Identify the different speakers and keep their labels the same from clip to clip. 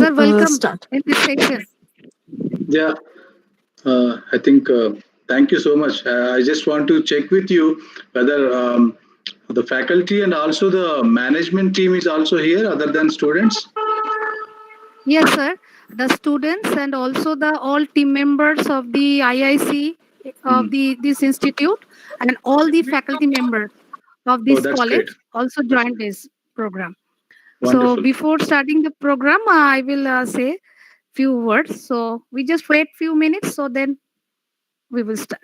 Speaker 1: Sir, welcome
Speaker 2: start.
Speaker 1: in this section.
Speaker 3: Yeah, I think thank you so much. I just want to check with you whether the faculty and also the management team is also here other than students.
Speaker 1: Yes, sir. The students and also the all team members of the IIC of
Speaker 3: Hmm.
Speaker 1: the this institute and all the faculty members of
Speaker 3: Oh,
Speaker 1: this
Speaker 3: that's great.
Speaker 1: college also joined this program. So
Speaker 3: Wonderful.
Speaker 1: before starting the program, I will say few words. So we just wait few minutes. So then we will start.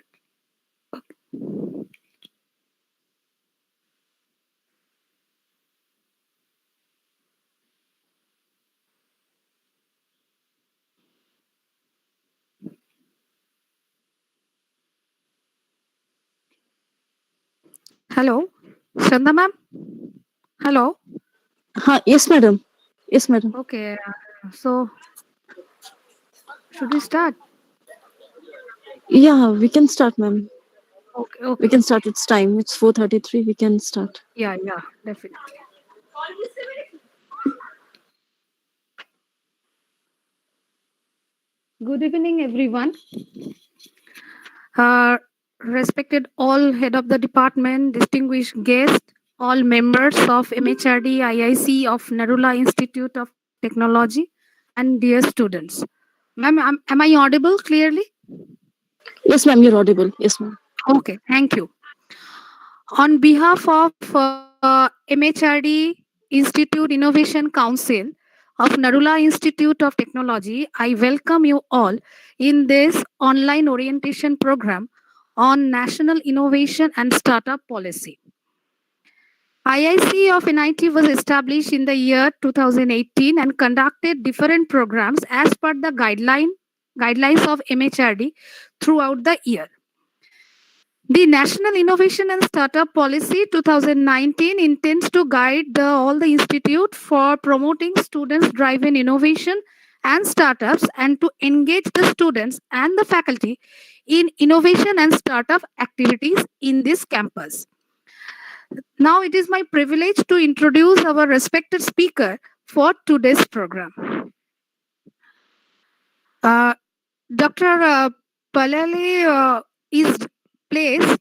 Speaker 1: Hello, Shanda ma'am. Hello.
Speaker 2: Yes, madam. Yes, madam.
Speaker 1: Okay. So should we start?
Speaker 2: Yeah, we can start, ma'am.
Speaker 1: Okay.
Speaker 2: We
Speaker 1: Okay.
Speaker 2: can start. It's time. It's 4:33. We can start.
Speaker 1: Yeah. Yeah. Definitely. Good evening, everyone. Uh, Respected all head of the department, distinguished guests, all members of MHRD IIC of Narula Institute of Technology, and dear students. Ma'am, am I audible clearly?
Speaker 2: Yes, ma'am. You're audible. Yes, ma'am.
Speaker 1: Okay, thank you. On behalf of MHRD Institute Innovation Council of Narula Institute of Technology, I welcome you all in this online orientation program on national innovation and startup policy. IIC of NiT was established in the year 2018 and conducted different programs as per the guidelines of MHRD throughout the year. The National Innovation and Startup Policy 2019 intends to guide all the institute for promoting students-driven innovation and startups and to engage the students and the faculty in innovation and startup activities in this campus. Now it is my privilege to introduce our respected speaker for today's program. Dr. Palale is placed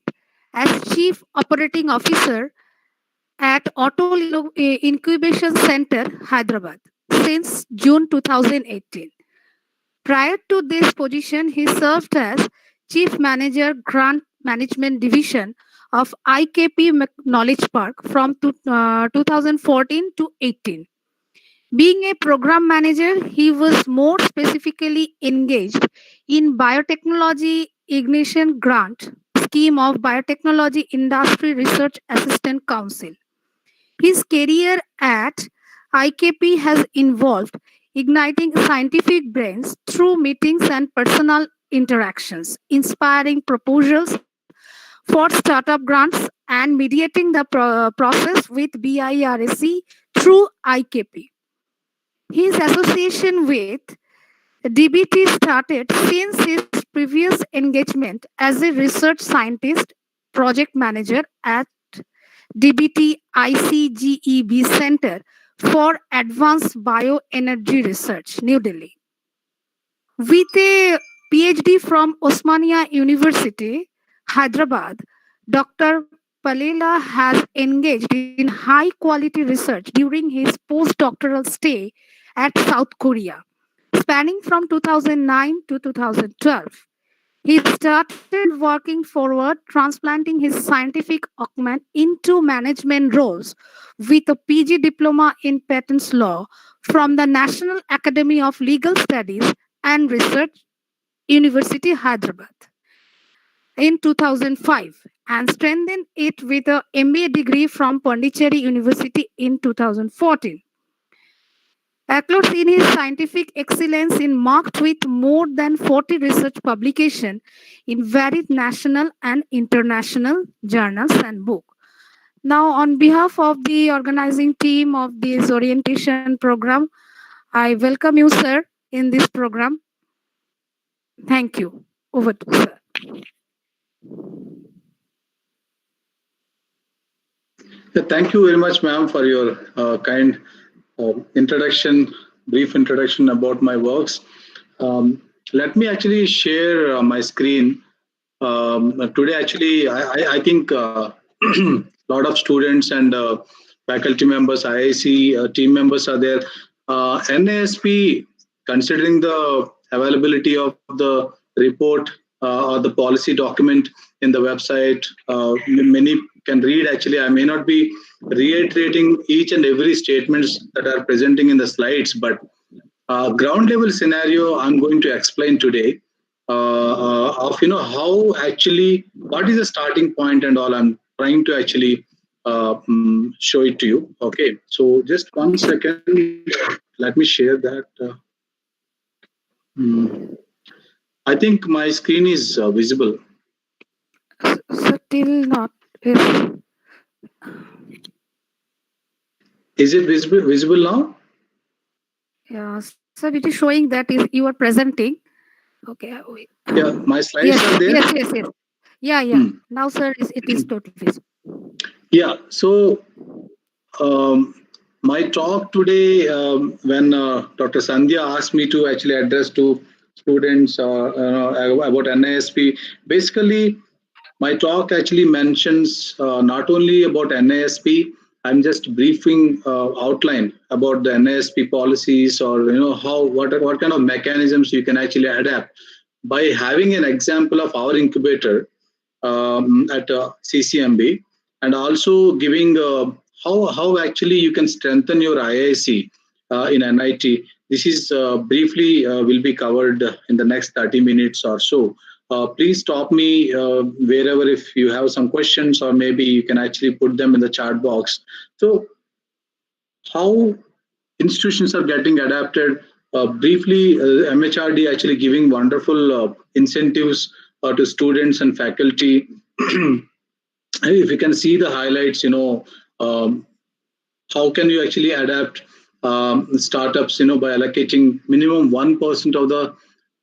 Speaker 1: as Chief Operating Officer at Auto Incubation Center, Hyderabad, since June 2018. Prior to this position, he served as Chief Manager, Grant Management Division of IKP Knowledge Park from 2014 to 18. Being a program manager, he was more specifically engaged in biotechnology ignition grant scheme of Biotechnology Industry Research Assistant Council. His career at IKP has involved igniting scientific brains through meetings and personal interactions, inspiring proposals for startup grants, and mediating the process with BIRC through IKP. His association with DBT started since his previous engagement as a research scientist project manager at DBT ICGEB Center for Advanced Bioenergy Research, New Delhi. With a PhD from Osmania University, Hyderabad, Dr. Palela has engaged in high quality research during his postdoctoral stay at South Korea, spanning from 2009 to 2012. He started working forward, transplanting his scientific acumen into management roles with a PG diploma in patents law from the National Academy of Legal Studies and Research, University Hyderabad, in 2005, and strengthened it with a MBA degree from Pondicherry University in 2014. Acclaim in his scientific excellence in marked with more than 40 research publications in varied national and international journals and books. Now, on behalf of the organizing team of this orientation program, I welcome you, sir, in this program. Thank you. Over to you, sir.
Speaker 3: Thank you very much, ma'am, for your kind introduction brief introduction about my works. Let me actually share my screen. Today, actually, I think a lot of students and faculty members, IIC team members are there. NASP, considering the availability of the report or the policy document in the website, many can read. Actually, I may not be reiterating each and every statements that are presenting in the slides, but ground level scenario I'm going to explain today of how actually what is the starting point and all. I'm trying to actually show it to you. Okay, so just one second. Let me share that. Mm, I think my screen is visible.
Speaker 1: Still not. Yes.
Speaker 3: Is it visible now?
Speaker 1: Yeah. So it is showing that is you are presenting. Okay. Wait.
Speaker 3: Yeah, my
Speaker 1: Yes.
Speaker 3: slides are there.
Speaker 1: Yes. Yes. Yes. Yeah. Yeah.
Speaker 3: Hmm.
Speaker 1: Now, sir, it is totally visible.
Speaker 3: Yeah, so um, my talk today, when Dr. Sandhya asked me to actually address to students about NISP, basically my talk actually mentions not only about NISP. I'm just briefing outline about the NISP policies, or how what kind of mechanisms you can actually adapt by having an example of our incubator at CCMB, and also giving how actually you can strengthen your IIC in NIT. This is briefly will be covered in the next 30 minutes or so. Please stop me wherever if you have some questions, or maybe you can actually put them in the chat box. So how institutions are getting adapted. Briefly, MHRD actually giving wonderful incentives to students and faculty. If you can see the highlights, um, how can you actually adapt startups, by allocating minimum 1% of the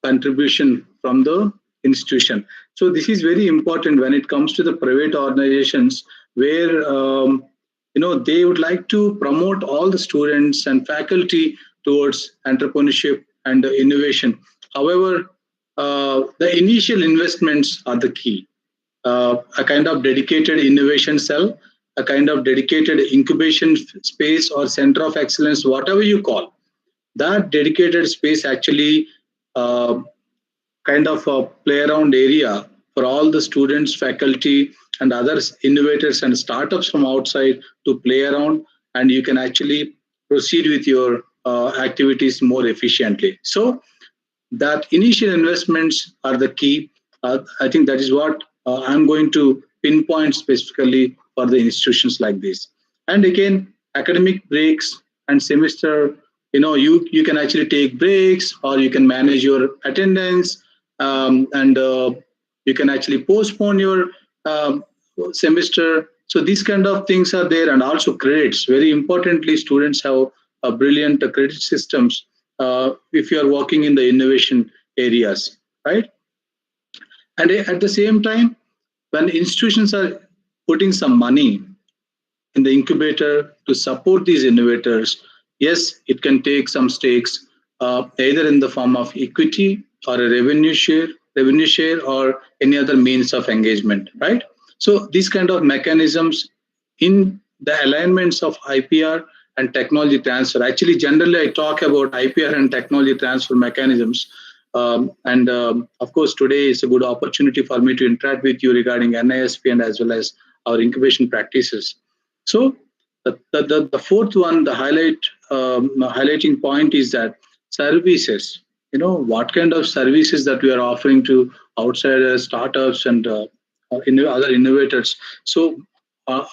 Speaker 3: contribution from the institution. So this is very important when it comes to the private organizations, where they would like to promote all the students and faculty towards entrepreneurship and innovation. However, the initial investments are the key. A kind of dedicated innovation cell, a kind of dedicated incubation space or center of excellence, whatever you call that dedicated space, actually uh, kind of a play around area for all the students, faculty, and others, innovators and startups from outside to play around, and you can actually proceed with your activities more efficiently. So that initial investments are the key. I think that is what I'm going to pinpoint specifically for the institutions like this. And again, academic breaks and semester, you can actually take breaks, or you can manage your attendance, and you can actually postpone your um, semester. So these kind of things are there, and also credits. Very importantly, students have a brilliant credit systems if you are working in the innovation areas, right? And at the same time, when institutions are putting some money in the incubator to support these innovators, yes, it can take some stakes, either in the form of equity or a revenue share, or any other means of engagement, right? So these kind of mechanisms in the alignments of IPR and technology transfer. Actually, generally, I talk about IPR and technology transfer mechanisms. And of course, today is a good opportunity for me to interact with you regarding NISP and as well as our incubation practices. So the fourth one, the highlighting point is that services. What kind of services that we are offering to outsiders, startups, and other innovators. So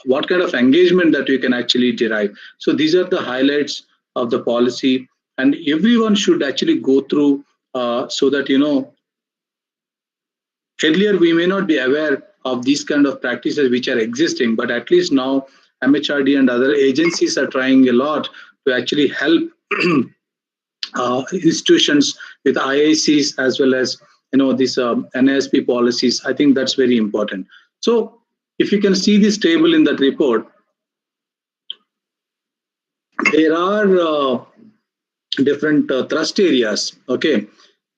Speaker 3: what kind of engagement that we can actually derive. So these are the highlights of the policy, and everyone should actually go through so that earlier we may not be aware of these kind of practices which are existing, but at least now MHRD and other agencies are trying a lot to actually help institutions with IICs as well as these NISP policies. I think that's very important. So if you can see this table in that report, there are different thrust areas. Okay,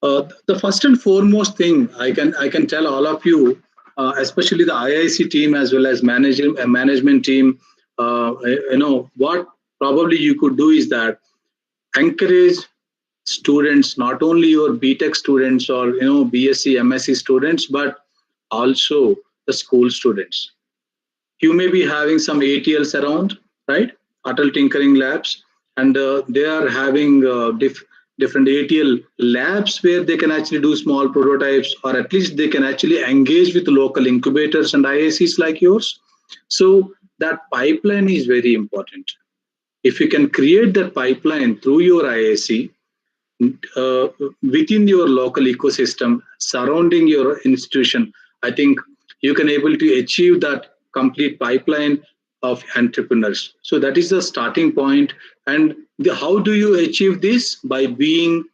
Speaker 3: the first and foremost thing I can tell all of you, especially the IIC team as well as management team, what probably you could do is that encourage students, not only your BTech students or BSc, MSc students, but also the school students. You may be having some ATLs around, right? Adult Tinkering Labs, and they are having different ATL labs where they can actually do small prototypes, or at least they can actually engage with local incubators and IICs like yours. So that pipeline is very important. If you can create that pipeline through your IIC, uh, within your local ecosystem surrounding your institution, I think you can able to achieve that complete pipeline of entrepreneurs. So that is the starting point. And how do you achieve this? By being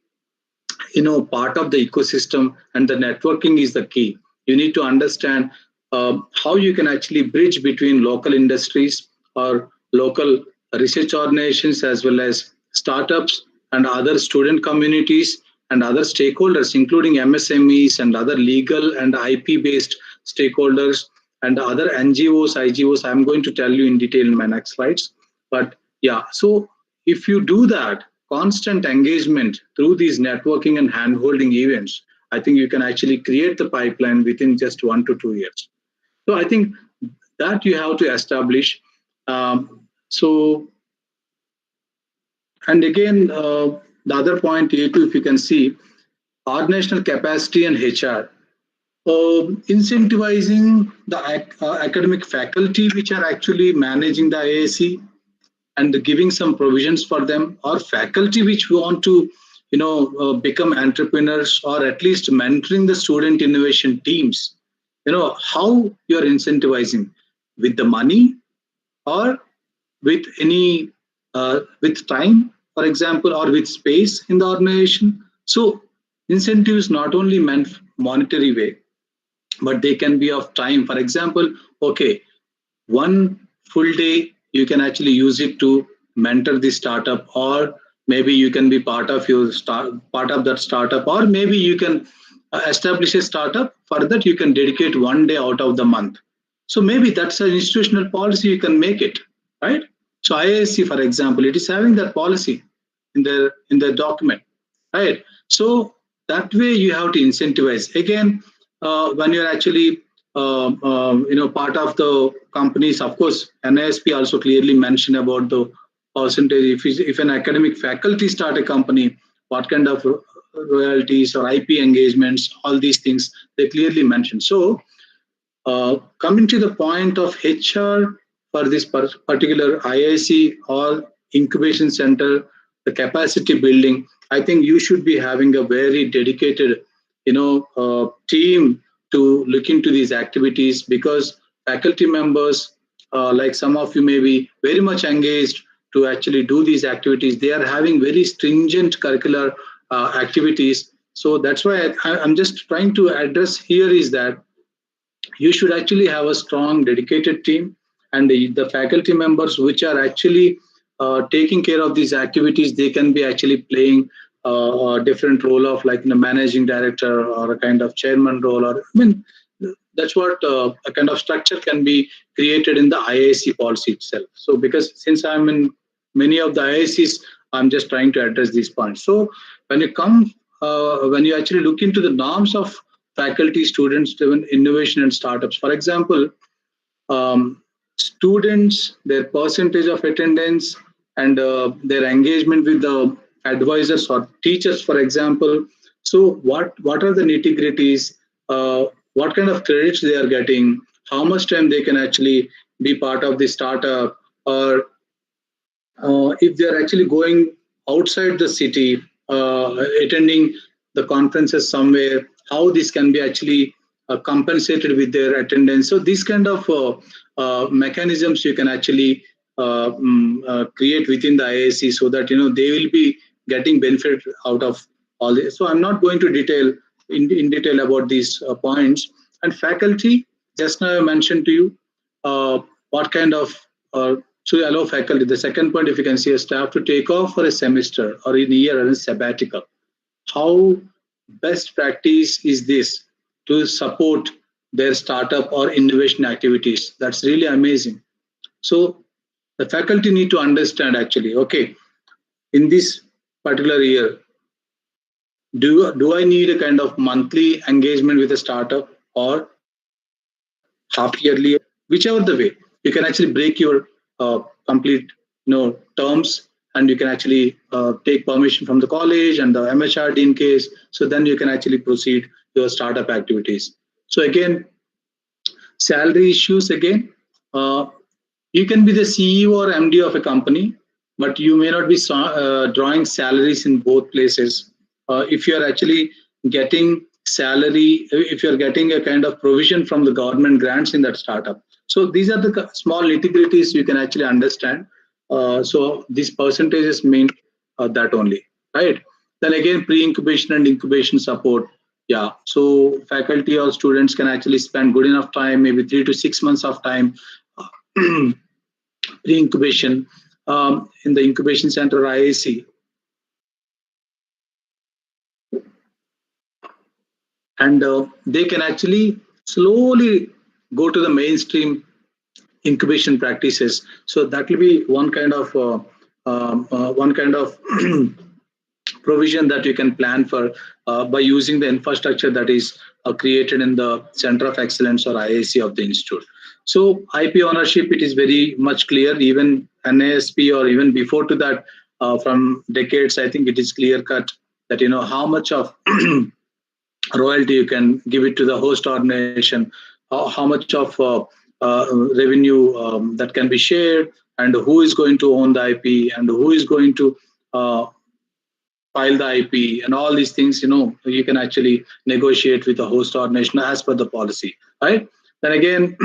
Speaker 3: part of the ecosystem, and the networking is the key. You need to understand how you can actually bridge between local industries or local research organizations as well as startups and other student communities and other stakeholders, including MSMEs and other legal and IP based stakeholders and other NGOs, IGOs. I'm going to tell you in detail in my next slides. But yeah, so if you do that, constant engagement through these networking and handholding events, I think you can actually create the pipeline within just 1 to 2 years. So I think that you have to establish. So, and again, the other point here too, if you can see, organizational capacity and HR. Incentivizing the academic faculty which are actually managing the IAC and giving some provisions for them, or faculty which want to become entrepreneurs, or at least mentoring the student innovation teams. How you're incentivizing, with the money or with any with time, for example, or with space in the organization. So incentives not only meant monetary way, but they can be of time. For example, okay, one full day you can actually use it to mentor the startup, or maybe you can be part of that startup, or maybe you can establish a startup. For that you can dedicate one day out of the month. So maybe that's an institutional policy, you can make it, right? So IISc, for example, it is having that policy in the document, right? So that way you have to incentivize. Again, when you're actually part of the companies, of course, NISP also clearly mentioned about the percentage. If an academic faculty start a company, what kind of royalties or IP engagements, all these things they clearly mentioned. So coming to the point of HR for this particular IIC or incubation center, the capacity building, I think you should be having a very dedicated, team to look into these activities, because faculty members, like some of you may be very much engaged to actually do these activities. They are having very stringent curricular activities. So that's why I'm just trying to address here is that you should actually have a strong dedicated team, and the faculty members which are actually taking care of these activities, they can be actually playing a different role of like the managing director or a kind of chairman role, or I mean that's what a kind of structure can be created in the IIC policy itself. So because since I'm in many of the IICs, I'm just trying to address these points. So when you come when you actually look into the norms of faculty students driven innovation and startups, for example, students, their percentage of attendance, and their engagement with the advisors or teachers, for example. So what are the nitty gritties? What kind of credits they are getting? How much time they can actually be part of the startup, or if they're actually going outside the city, attending the conferences somewhere, how this can be actually compensated with their attendance. So these kind of mechanisms you can actually create within the IIC, so that they will be getting benefit out of all this. So I'm not going to in detail about these points. And faculty, just now I mentioned to you what kind of So you allow faculty. The second point, if you can see a staff to take off for a semester or in a year or a sabbatical, how best practice is this to support their startup or innovation activities? That's really amazing. So the faculty need to understand actually, okay, in this particular year, do I need a kind of monthly engagement with a startup or half yearly, whichever the way, you can actually break your complete terms, and you can actually take permission from the college and the MHRD in case. So then you can actually proceed your startup activities. So again, salary issues again. Uh, you can be the CEO or MD of a company, but you may not be drawing salaries in both places. If you are actually getting salary, if you are getting a kind of provision from the government grants in that startup. So these are the small nitty-gritties you can actually understand. So these percentages mean that only, right? Then again, pre-incubation and incubation support. Yeah, so faculty or students can actually spend good enough time, maybe 3 to 6 months of time pre-incubation in the incubation center IIC, and they can actually slowly go to the mainstream incubation practices. So that will be one kind of provision that you can plan for by using the infrastructure that is created in the Center of Excellence or IIC of the institute. So IP ownership, it is very much clear. Even NASP or even before to that, from decades, I think it is clear cut that how much of royalty you can give it to the host organization, how much of revenue that can be shared, and who is going to own the IP and who is going to file the IP and all these things, you can actually negotiate with the host organization as per the policy, right? Then again,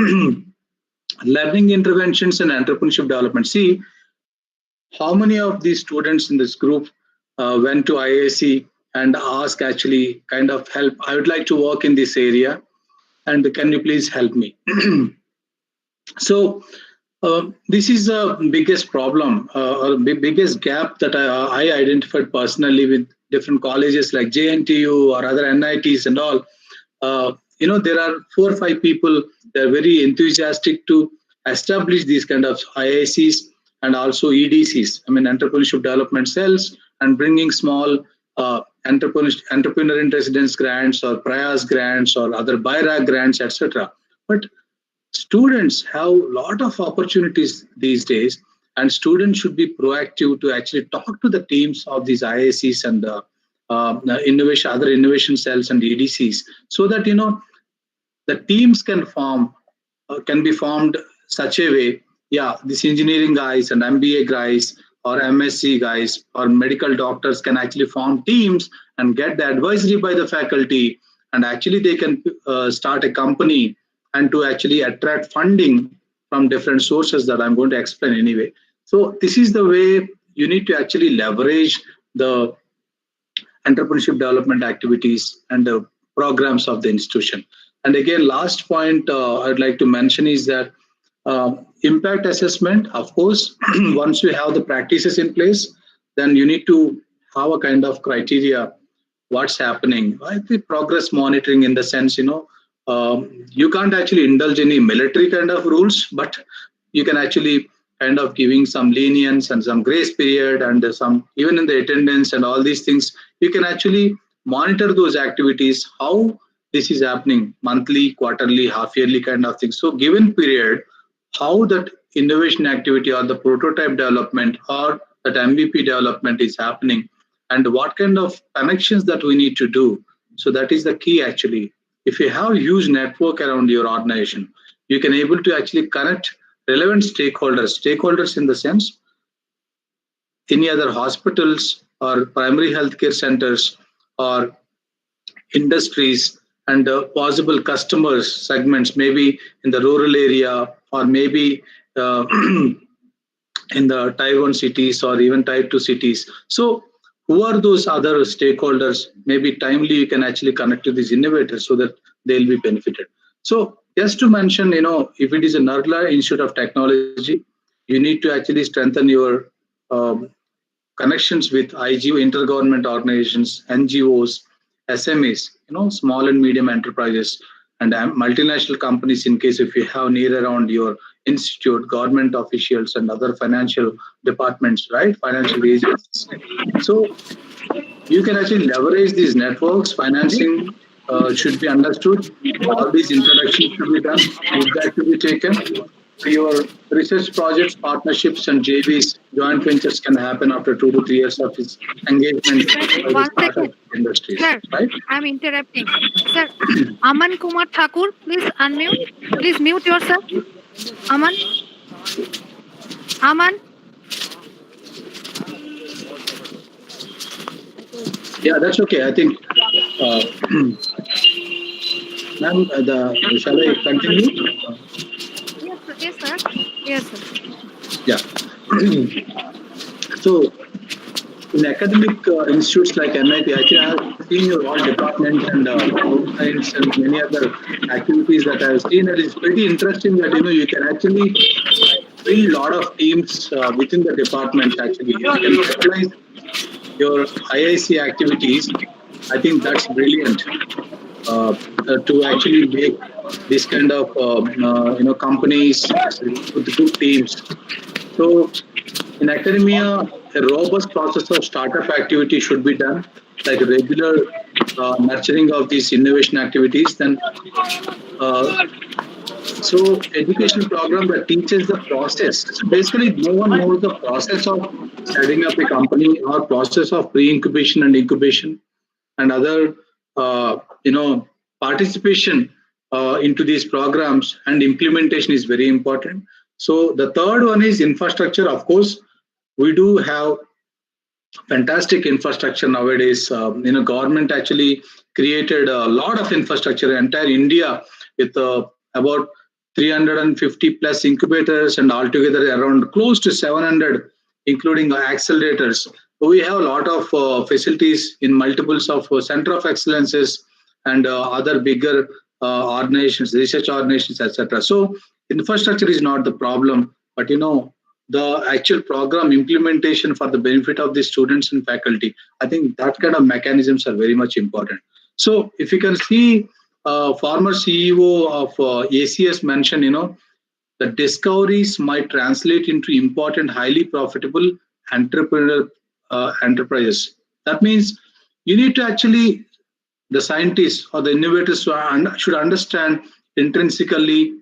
Speaker 3: learning interventions and entrepreneurship development. See, how many of these students in this group went to IIC and asked actually kind of help, I would like to work in this area and can you please help me? So this is the biggest problem or biggest gap that I identified personally with different colleges like JNTU or other NITs and all. There are 4 or 5 people. They're very enthusiastic to establish these kind of IICs and also EDCs. I mean, entrepreneurship development cells, and bringing small entrepreneur in residence grants or Prayas grants or other BIRAG grants, etc. But students have a lot of opportunities these days, and students should be proactive to actually talk to the teams of these IICs and other innovation cells and EDCs, so that the teams can be formed such a way. Yeah, these engineering guys and MBA guys or MSc guys or medical doctors can actually form teams and get the advisory by the faculty, and actually they can start a company and to actually attract funding from different sources that I'm going to explain anyway. So this is the way you need to actually leverage the entrepreneurship development activities and the programs of the institution. And again, last point I'd like to mention is that impact assessment, of course, once you have the practices in place, then you need to have a kind of criteria, what's happening, right? The progress monitoring in the sense, you can't actually indulge any military kind of rules, but you can actually kind of giving some lenience and some grace period and some even in the attendance and all these things, you can actually monitor those activities, how this is happening monthly, quarterly, half yearly kind of thing. So given period, how that innovation activity or the prototype development or that MVP development is happening, and what kind of connections that we need to do. So that is the key actually. If you have huge network around your organization, you can able to actually connect relevant stakeholders in the sense any other hospitals or primary healthcare centers or industries and possible customers segments, maybe in the rural area or maybe uh, in the tier 1 cities or even tier 2 cities. So who are those other stakeholders? Maybe timely you can actually connect to these innovators so that they'll be benefited. So just to mention, if it is a Nagla Institute of Technology, you need to actually strengthen your connections with IGO, intergovernment organizations, NGOs, SMEs, small and medium enterprises, and multinational companies. In case if you have near around your institute, government officials, and other financial departments, right? Financial agencies. So you can actually leverage these networks. Financing should be understood. All these introductions should be done. Feedback should be taken. Your research projects, partnerships, and JVs, joint ventures can happen after 2 to 3 years of his engagement by the
Speaker 1: One
Speaker 3: startup
Speaker 1: second.
Speaker 3: industries,
Speaker 1: Sir,
Speaker 3: right?
Speaker 1: I'm interrupting. Sir, Aman Kumar Thakur, please unmute. Please mute yourself. Aman. Aman.
Speaker 3: Yeah, that's okay. I think, ma'am, shall I continue?
Speaker 1: Yes, sir. Yes, sir.
Speaker 3: Yeah. So, in academic institutes like NiT, actually, I have seen your all departments and science and many other activities that I have seen. It is pretty interesting that you can actually build a lot of teams within the departments. Actually, if you can utilize your IIC activities, I think that's brilliant to actually make this kind of companies with good teams. So in academia, a robust process of startup activity should be done, like regular nurturing of these innovation activities. Then, so educational program that teaches the process. So basically, no one knows the process of setting up a company or process of pre-incubation and incubation and other, participation into these programs and implementation is very important. So the third one is infrastructure. Of course, we do have fantastic infrastructure nowadays. Government actually created a lot of infrastructure. Entire India with about 350 plus incubators and altogether around close to 700, including accelerators. We have a lot of facilities in multiples of center of excellences and other bigger organizations, research organizations, etc. So infrastructure is not the problem, but the actual program implementation for the benefit of the students and faculty. I think that kind of mechanisms are very much important. So if you can see, former CEO of ACS mentioned, the discoveries might translate into important, highly profitable entrepreneurial enterprises. That means you need to actually, the scientists or the innovators should understand intrinsically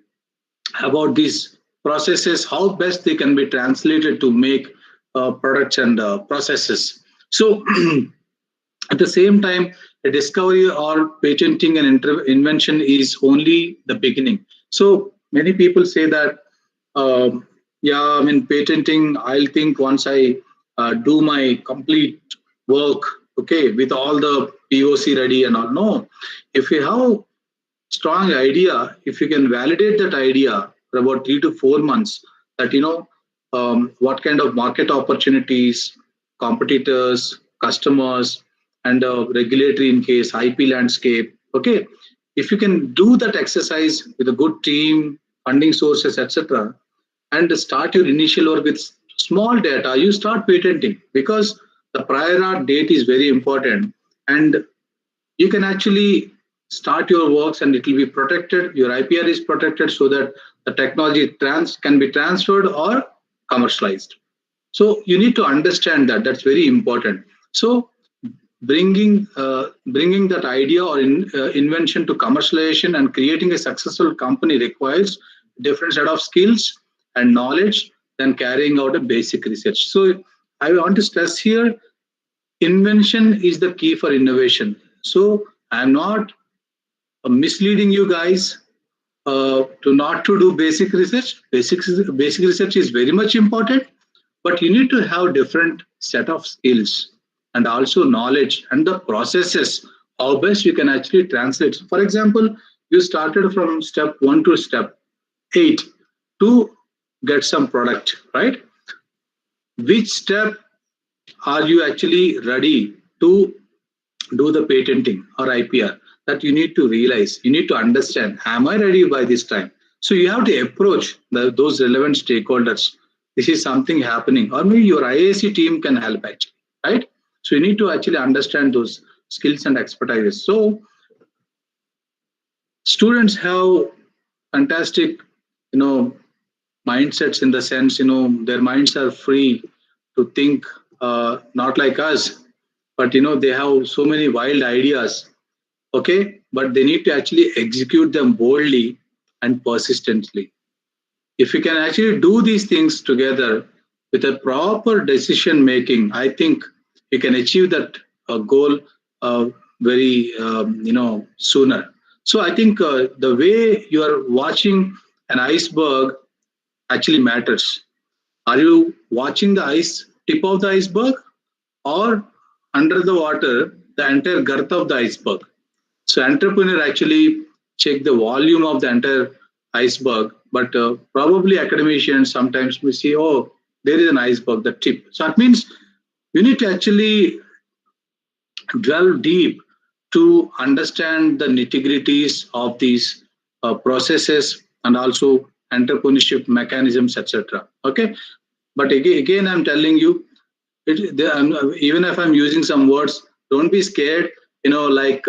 Speaker 3: about these processes, how best they can be translated to make products and processes. So at the same time, a discovery or patenting an invention is only the beginning. So many people say that, yeah, I mean, patenting, I'll think once I do my complete work, okay, with all the POC ready and all. No, if you have strong idea, if you can validate that idea for about 3 to 4 months, that what kind of market opportunities, competitors, customers, and regulatory in case IP landscape. Okay, if you can do that exercise with a good team, funding sources, etc., and start your initial work with small data, you start patenting because the prior art date is very important, and you can actually start your works and it will be protected. Your IPR is protected so that the technology can be transferred or commercialized. So you need to understand that. That's very important. So bringing that idea or invention to commercialization and creating a successful company requires different set of skills and knowledge than carrying out a basic research. So I want to stress here, invention is the key for innovation. So I'm not misleading you guys to not to do basic research. Basic research is very much important, but you need to have different set of skills and also knowledge and the processes, how best you can actually translate. For example, you started from step 1 to step 8 to get some product, right? Which step are you actually ready to do the patenting or IPR? That you need to realize, you need to understand, am I ready by this time? So you have to approach those relevant stakeholders this is something happening, or maybe your IAC team can help actually, right? So you need to actually understand those skills and expertise. So students have fantastic, mindsets, in the sense, their minds are free to think, not like us, but they have so many wild ideas. Okay, but they need to actually execute them boldly and persistently. If you can actually do these things together with a proper decision making, I think you can achieve that goal very sooner. So I think the way you are watching an iceberg actually matters. Are you watching the ice tip of the iceberg, or under the water the entire girth of the iceberg? So entrepreneur actually check the volume of the entire iceberg, but probably academicians sometimes we see, oh, there is an iceberg, the tip. So that means you need to actually delve deep to understand the nitty-gritties of these processes, and also entrepreneurship mechanisms, etc. Okay, but again, I'm telling you, even if I'm using some words, don't be scared. Like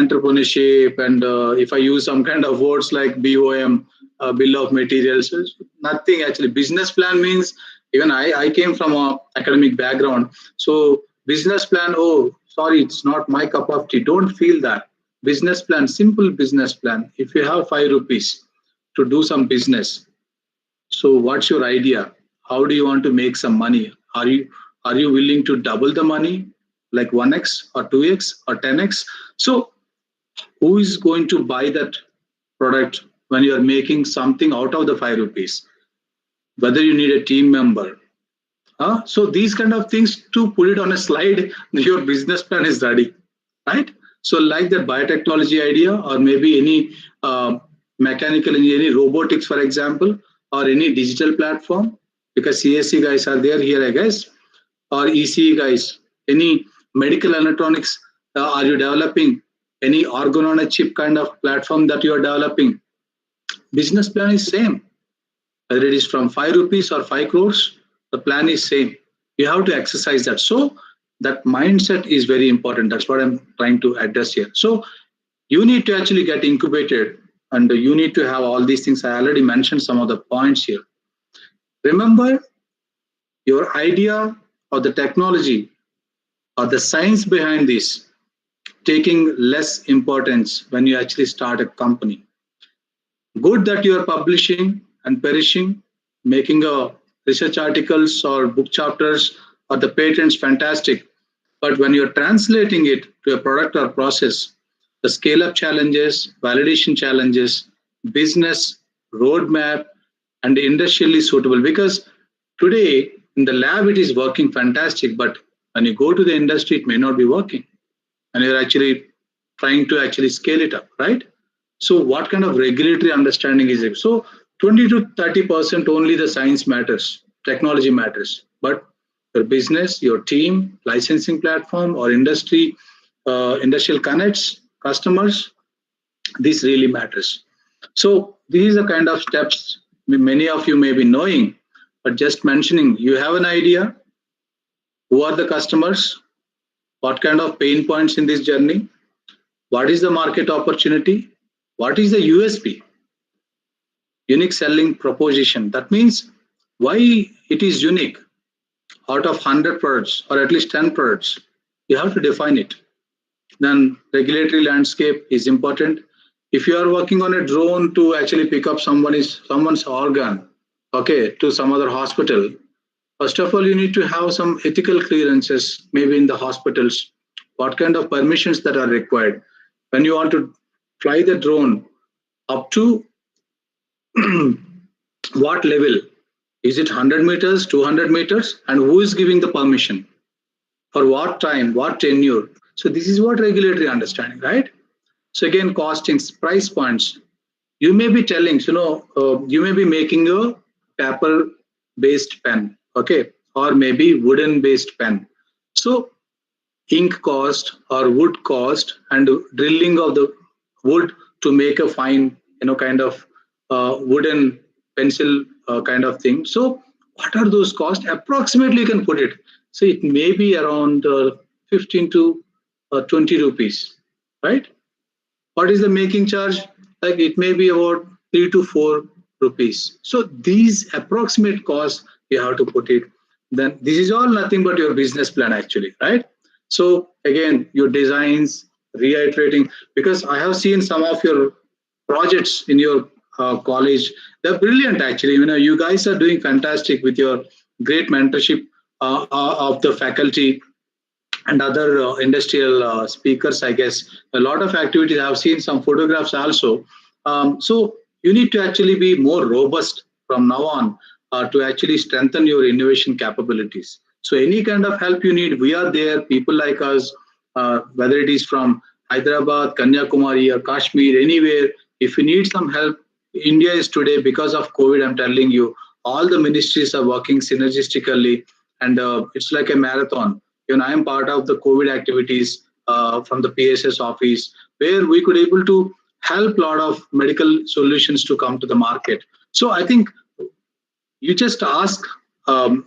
Speaker 3: entrepreneurship, and if I use some kind of words like BOM, bill of materials, nothing actually. Business plan means, even I came from a academic background, so business plan. Oh, sorry, it's not my cup of tea. Don't feel that. Business plan, simple business plan. If you have 5 rupees to do some business, so what's your idea? How do you want to make some money? Are you willing to double the money, like 1x or 2x or 10x? So who is going to buy that product when you are making something out of the 5 rupees? Whether you need a team member. So these kind of things, to put it on a slide, your business plan is ready, right? So like that biotechnology idea, or maybe any mechanical engineering, robotics, for example, or any digital platform, because CSC guys are there here, I guess, or ECE guys, any medical electronics, are you developing any organ on a chip kind of platform that you are developing? Business plan is same, whether it is from 5 rupees or 5 crores, the plan is same. You have to exercise that. So that mindset is very important. That's what I'm trying to address here. So you need to actually get incubated, and you need to have all these things. I already mentioned some of the points here. Remember, your idea or the technology or the science behind this taking less importance when you actually start a company. Good that you are publishing and perishing, making a research articles or book chapters or the patents, fantastic. But when you're translating it to a product or process, the scale up challenges, validation challenges, business roadmap, and industrially suitable. Because today in the lab it is working fantastic, but when you go to the industry, it may not be working, and you're actually trying to actually scale it up, right? So what kind of regulatory understanding is it? So 20 to 30% only the science matters, technology matters, but your business, your team, licensing platform, or industry, industrial connects, customers, this really matters. So these are kind of steps many of you may be knowing, but just mentioning, you have an idea, who are the customers, what kind of pain points in this journey, what is the market opportunity, what is the USP, unique selling proposition. That means why it is unique out of 100 products or at least 10 products. You have to define it. Then regulatory landscape is important. If you are working on a drone to actually pick up someone's organ, okay, to some other hospital, first of all, you need to have some ethical clearances, maybe in the hospitals. What kind of permissions that are required? When you want to fly the drone up to what level? Is it 100 meters, 200 meters? And who is giving the permission? For what time, what tenure? So this is what regulatory understanding, right? So again, costings, price points. You may be telling, you may be making a paper-based pen, okay, or maybe wooden-based pen. So ink cost or wood cost and drilling of the wood to make a fine, kind of wooden pencil kind of thing. So what are those costs? Approximately you can put it. So it may be around 15 to 20 rupees, right? What is the making charge? Like it may be about 3 to 4 rupees. So these approximate costs you have to put it. Then this is all nothing but your business plan actually, right? So again, your designs, reiterating, because I have seen some of your projects in your college. They're brilliant actually. You guys are doing fantastic with your great mentorship of the faculty and other industrial speakers, I guess. A lot of activities. I've seen some photographs also. So you need to actually be more robust from now on to actually strengthen your innovation capabilities. So any kind of help you need, we are there. People like us, whether it is from Hyderabad, Kanyakumari, or Kashmir, anywhere. If you need some help, India is today, because of COVID, I'm telling you, all the ministries are working synergistically, and it's like a marathon. I am part of the COVID activities from the PSS office, where we could able to help a lot of medical solutions to come to the market. So I think you just ask, a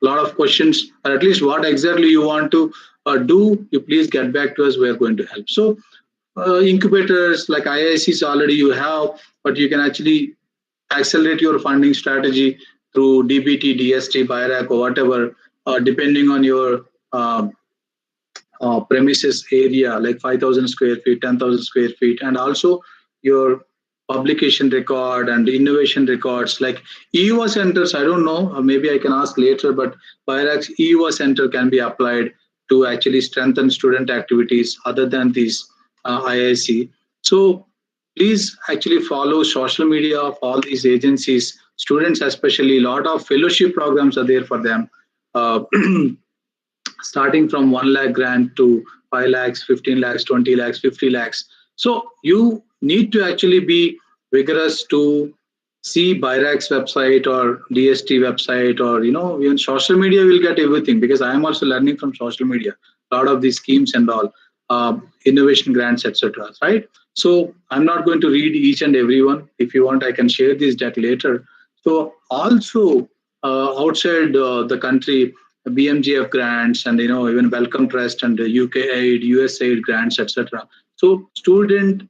Speaker 3: lot of questions, or at least what exactly you want to do. You please get back to us. We are going to help. So incubators like IICs already you have, but you can actually accelerate your funding strategy through DBT, DST, BIRAC, or whatever, depending on your premises area, like 5,000 square feet, 10,000 square feet, and also your publication record and innovation records like EUA centers. I don't know, maybe I can ask later, but BIRAC's EUA center can be applied to actually strengthen student activities other than these IIC. So please actually follow social media of all these agencies, students especially. A lot of fellowship programs are there for them. Uh, Starting from 1 lakh grant to 5 lakhs, 15 lakhs, 20 lakhs, 50 lakhs. So you need to actually be vigorous to see BIRAC's website or DST website, or even social media will get everything, because I am also learning from social media a lot of these schemes and all, innovation grants, etc. Right? So I'm not going to read each and every one. If you want, I can share this data later. So also outside the country, BMGF grants, and even Wellcome Trust and the UK aid, US aid grants, etc. So student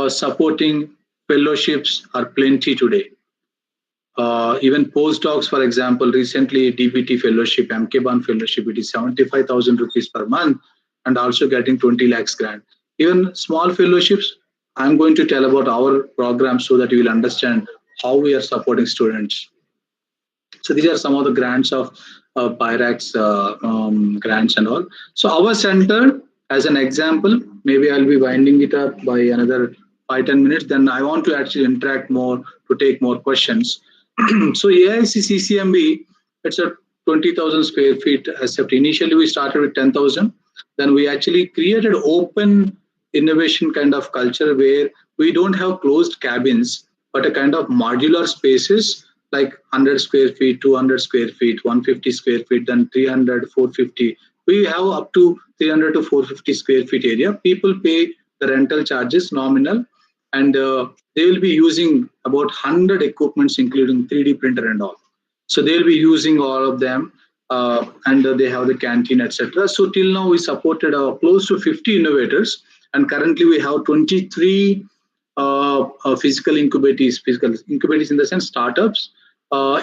Speaker 3: supporting fellowships are plenty today. Even postdocs, for example, recently DBT fellowship, MKBAN fellowship, it is 75,000 rupees per month, and also getting 20 lakhs grant. Even small fellowships, I'm going to tell about our program so that you will understand how we are supporting students. So these are some of the grants of BIRAC's grants and all. So our center, as an example, maybe I'll be winding it up by another 5-10 minutes. Then I want to actually interact more to take more questions. So AIC CCMB, it's a 20,000 square feet asset. Initially, we started with 10,000. Then we actually created open innovation kind of culture where we don't have closed cabins, but a kind of modular spaces like 100 square feet, 200 square feet, 150 square feet, then 300, 450. We have up to 300 to 450 square feet area. People pay the rental charges nominal, and they will be using about 100 equipments, including 3D printer and all. So they'll be using all of them, and they have the canteen, etc. So till now we supported close to 50 innovators, and currently we have 23 physical incubators in the sense startups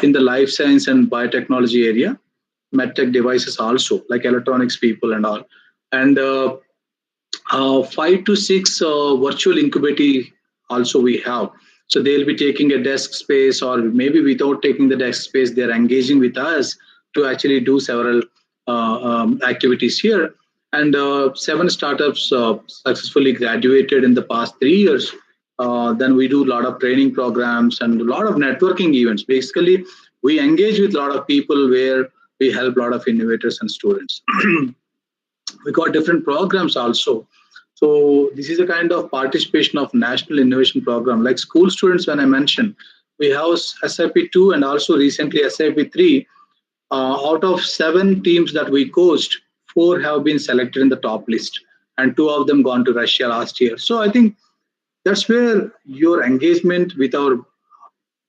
Speaker 3: in the life science and biotechnology area, Medtech devices also, like electronics people and all. And 5 to 6 virtual incubators also we have. So they'll be taking a desk space, or maybe without taking the desk space, they're engaging with us to actually do several activities here. And 7 startups successfully graduated in the past 3 years. Then we do a lot of training programs and a lot of networking events. Basically, we engage with a lot of people where we help a lot of innovators and students. We got different programs also. So this is a kind of participation of national innovation program, like school students. When I mentioned, we have SIP2 and also recently SIP3. Out of 7 teams that we coached, 4 have been selected in the top list, and 2 of them gone to Russia last year. So I think that's where your engagement with our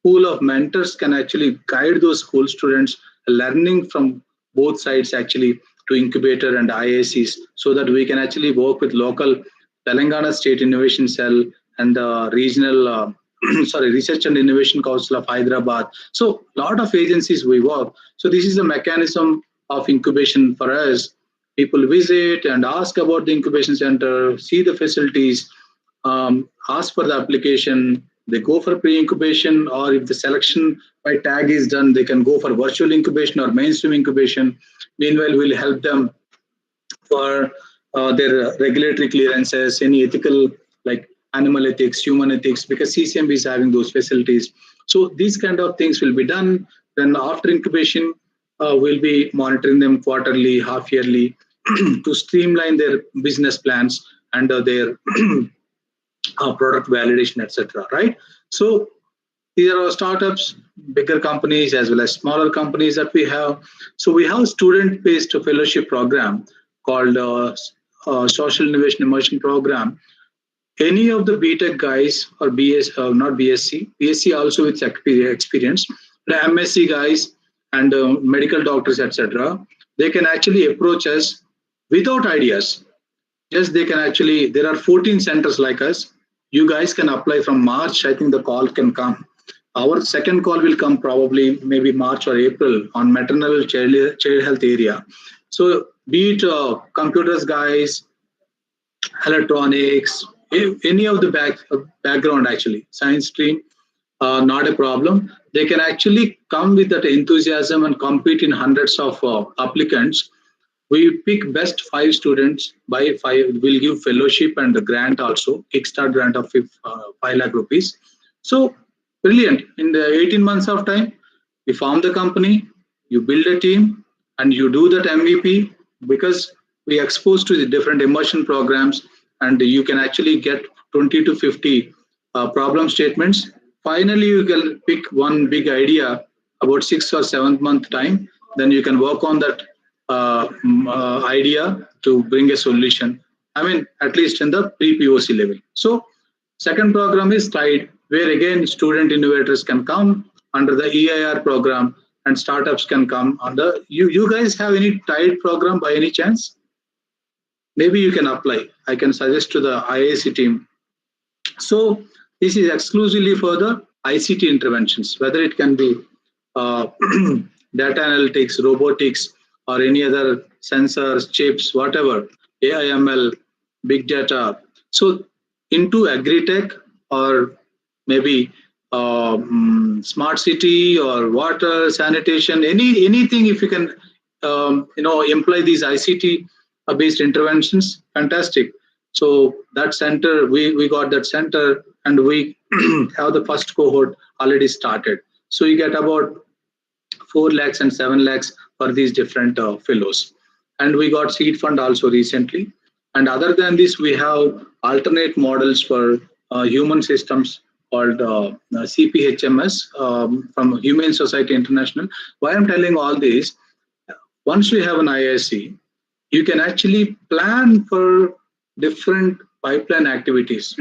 Speaker 3: pool of mentors can actually guide those school students learning from both sides actually to incubator and IICs, so that we can actually work with local Telangana State Innovation Cell and the regional Research and Innovation Council of Hyderabad. So lot of agencies we work. So this is a mechanism of incubation for us. People visit and ask about the incubation center, see the facilities, ask for the application. They go for pre-incubation, or if the selection by tag is done, they can go for virtual incubation or mainstream incubation. Meanwhile, we'll help them for their regulatory clearances, any ethical, like animal ethics, human ethics, because CCMB is having those facilities. So these kind of things will be done. Then after incubation, we'll be monitoring them quarterly, half yearly, to streamline their business plans and their product validation, etc. Right? So these are our startups, bigger companies as well as smaller companies that we have. So we have a student-based fellowship program called Social Innovation Immersion Program. Any of the BTech guys or not BSc also with experience, the MSc guys and medical doctors, etc. They can actually approach us without ideas. Just they can actually, there are 14 centers like us. You guys can apply from March. I think the call can come. Our second call will come probably maybe March or April on maternal child health area. So be it computers guys, electronics, any of the background actually, science stream, not a problem. They can actually come with that enthusiasm and compete in hundreds of applicants. We pick best 5 students by 5. We'll give fellowship and the grant also, Kickstart grant of 5 lakh rupees. So brilliant. In the 18 months of time, you form the company, you build a team, and you do that MVP, because we expose to the different immersion programs, and you can actually get 20 to 50 problem statements. Finally, you can pick one big idea about 6th or 7th month time. Then you can work on that idea to bring a solution. I mean, at least in the pre-POC level. So second program is TIDE, where again student innovators can come under the EIR program, and startups can come under. You guys have any TIDE program by any chance? Maybe you can apply. I can suggest to the IIC team. So this is exclusively for the ICT interventions, whether it can be data analytics, robotics, or any other sensors, chips, whatever, AIML, big data. So into agri-tech, or maybe smart city or water, sanitation, anything, if you can employ these ICT based interventions, fantastic. So that center, we got that center, and we have the first cohort already started. So you get about 4 lakhs and 7 lakhs for these different fellows. And we got seed fund also recently. And other than this, we have alternate models for human systems called CPHMS from Humane Society International. Why I'm telling all this, once we have an IIC, you can actually plan for different pipeline activities,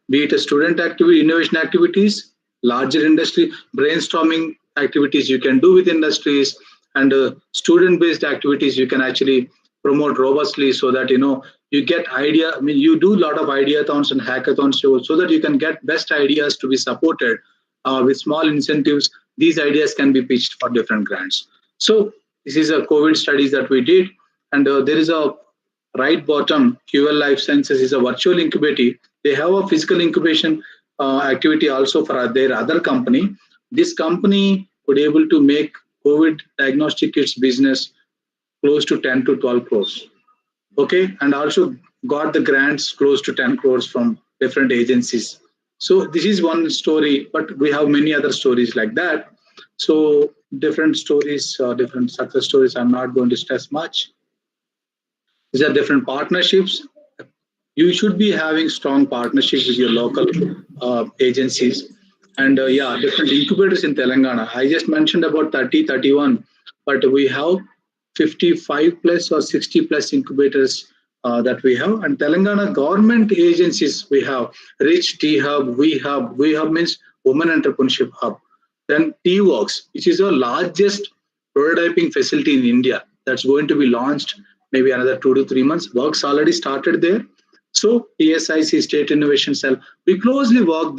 Speaker 3: be it a student activity, innovation activities, larger industry, brainstorming activities you can do with industries, and student-based activities you can actually promote robustly, so that you get idea. I mean, you do a lot of ideathons and hackathons so that you can get best ideas to be supported with small incentives. These ideas can be pitched for different grants. So this is a COVID studies that we did, and there is a right bottom, QL Life Sciences is a virtual incubator. They have a physical incubation activity also for their other company. This company could able to make COVID diagnostic kits business close to 10 to 12 crores. Okay, and also got the grants close to 10 crores from different agencies. So this is one story, but we have many other stories like that. So different stories, different success stories. I'm not going to stress much. These are different partnerships. You should be having strong partnerships with your local agencies. And different incubators in Telangana. I just mentioned about 30, 31, but we have 55 plus or 60 plus incubators that we have. And Telangana government agencies, we have RICH, T-Hub, We Hub. We Hub means Women Entrepreneurship Hub. Then T-Works, which is the largest prototyping facility in India. That's going to be launched maybe another 2 to 3 months. Work's already started there. So TSIC, State Innovation Cell, we closely work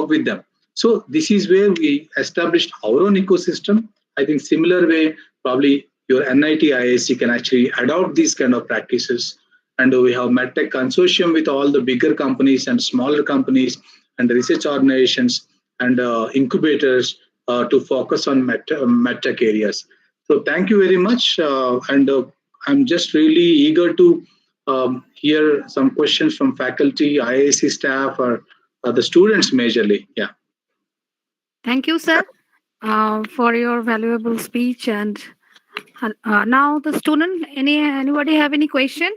Speaker 3: with them. So this is where we established our own ecosystem. I think similar way, probably your NiT IIC can actually adopt these kind of practices. And we have Medtech Consortium with all the bigger companies and smaller companies and research organizations and incubators to focus on medtech areas. So thank you very much. And I'm just really eager to hear some questions from faculty, IIC staff, or the students majorly. Yeah.
Speaker 1: Thank you, sir, for your valuable speech. And now the student, anybody have any question?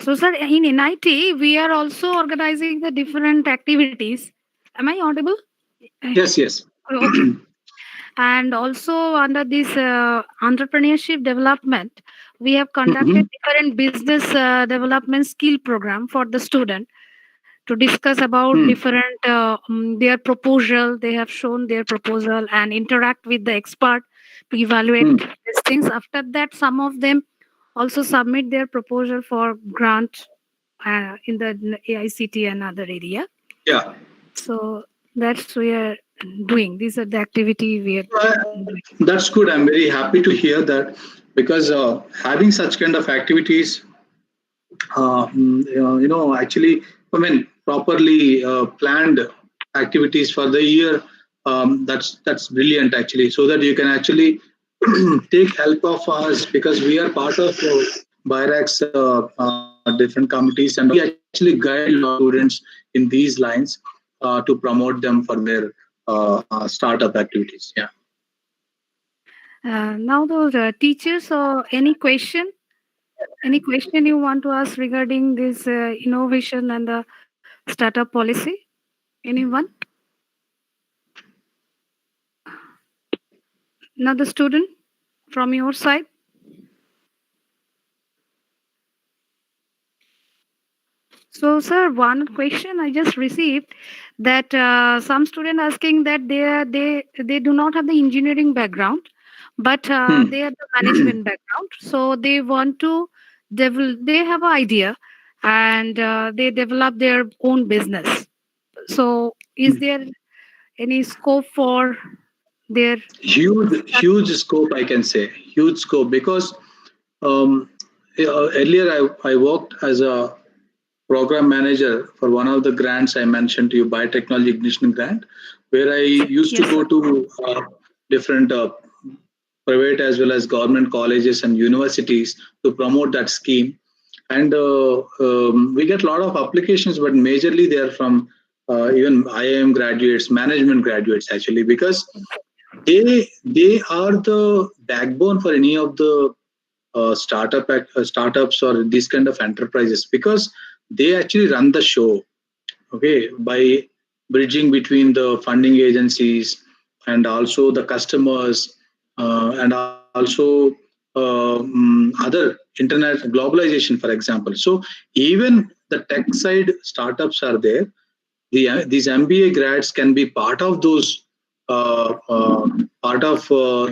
Speaker 1: So, sir, in NIT, we are also organizing the different activities. Am I audible?
Speaker 3: Yes, yes.
Speaker 1: Okay. And also under this entrepreneurship development, we have conducted different business development skill program for the student to discuss about different their proposal. They have shown their proposal and interact with the expert to evaluate these things. After that, some of them also submit their proposal for grant in the AICT and other area.
Speaker 3: Yeah.
Speaker 1: So that's we are doing. These are the activity we are doing.
Speaker 3: That's good. I'm very happy to hear that because having such kind of activities, actually, I mean, properly planned activities for the year. That's brilliant actually, so that you can actually take help of us because we are part of BIRAC's different committees and we actually guide a lot of students in these lines to promote them for their startup activities. Yeah.
Speaker 1: Now the teachers or any question you want to ask regarding this innovation and the startup policy? Anyone? Now the student from your side. So, sir, one question I just received that some student asking that they do not have the engineering background, but they have the management background. So they want to develop. They have an idea, and they develop their own business. So, is there any scope for their
Speaker 3: Huge scope? I can say huge scope because earlier I worked as a program manager for one of the grants I mentioned to you, Biotechnology Ignition Grant, where I used to go to different private as well as government colleges and universities to promote that scheme. And we get a lot of applications, but majorly they are from even IIM graduates, management graduates actually, because they are the backbone for any of the startups or these kind of enterprises because they actually run the show, okay, by bridging between the funding agencies and also the customers and also other internet globalization, for example. So even the tech side startups are there. These MBA grads can be part of those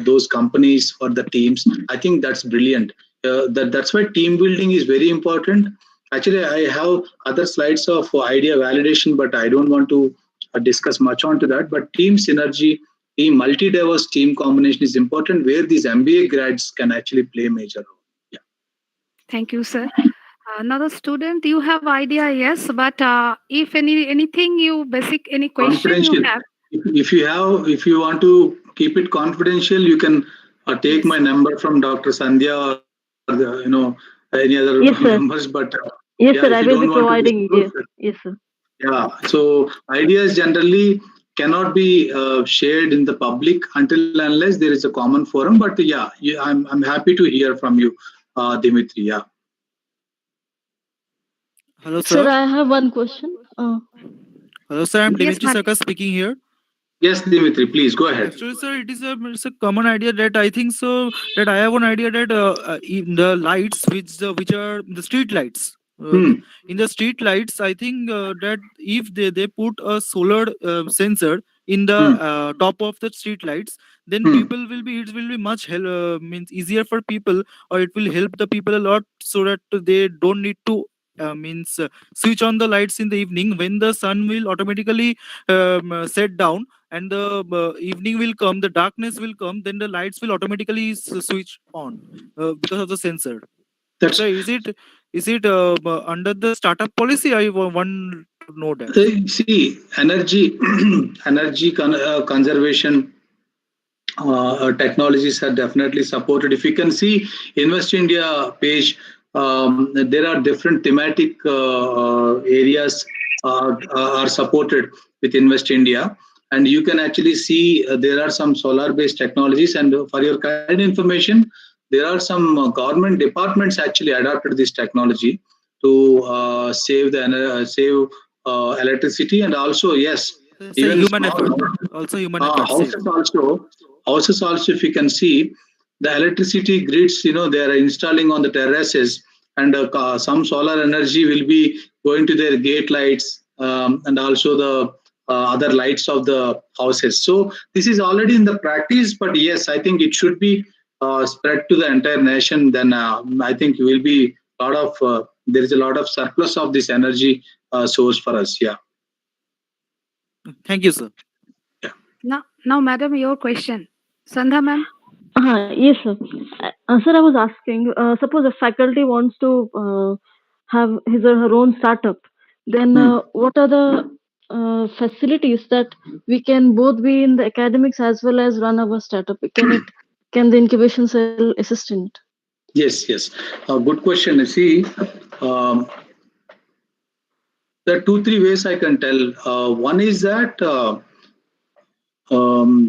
Speaker 3: those companies or the teams. I think that's brilliant. That's why team building is very important. Actually, I have other slides of idea validation, but I don't want to discuss much onto that. But team synergy, team multi-diverse team combination is important, where these MBA grads can actually play a major role. Yeah.
Speaker 1: Thank you, sir. Another student, you have idea, yes, but if anything you basic any question you have.
Speaker 3: If you want to keep it confidential, you can take my number from Dr. Sandhya or any other members. But
Speaker 2: yes, sir, I will be providing. Yes, sir.
Speaker 3: Yeah. So ideas generally cannot be shared in the public until unless there is a common forum. But yeah, I'm happy to hear from you, Dimitri. Yeah.
Speaker 4: Hello, sir.
Speaker 2: Sir, I have one question.
Speaker 4: Hello, sir. I'm Dimitri Sarkar speaking here.
Speaker 3: Yes, Dimitri, please go ahead.
Speaker 4: Actually, sir, it's a common idea that I think so that I have one idea that in the lights which are the street lights, In the street lights, I think that if they put a solar sensor in the top of the street lights, then people will be it will be much means easier for people, or it will help the people a lot, so that they don't need to switch on the lights in the evening. When the sun will automatically set down and the evening will come, the darkness will come, then the lights will automatically switch on because of the sensor.
Speaker 3: That's
Speaker 4: So is it under the startup policy? I want to know that.
Speaker 3: see energy conservation technologies are definitely supported. If you can see Invest India page, there are different thematic areas are supported with Invest India, and you can actually see there are some solar-based technologies. And for your kind information, there are some government departments actually adopted this technology to save electricity, and also yes,
Speaker 4: It's a
Speaker 3: even
Speaker 4: human
Speaker 3: small
Speaker 4: effort. Also human effort save.
Speaker 3: houses also, if you can see the electricity grids, they are installing on the terraces, and some solar energy will be going to their gate lights, and also the other lights of the houses. So this is already in the practice, but yes, I think it should be spread to the entire nation. Then I think will be there is a lot of surplus of this energy source for us. Yeah.
Speaker 4: Thank you, sir.
Speaker 1: Now, madam, your question. Sandha ma'am.
Speaker 2: Yes, sir. Sir, I was asking, suppose a faculty wants to have his or her own startup, then what are the facilities that we can both be in the academics as well as run our startup? Can the incubation cell assist in it?
Speaker 3: Yes. Good question. You see, um, there are two, three ways I can tell. One is that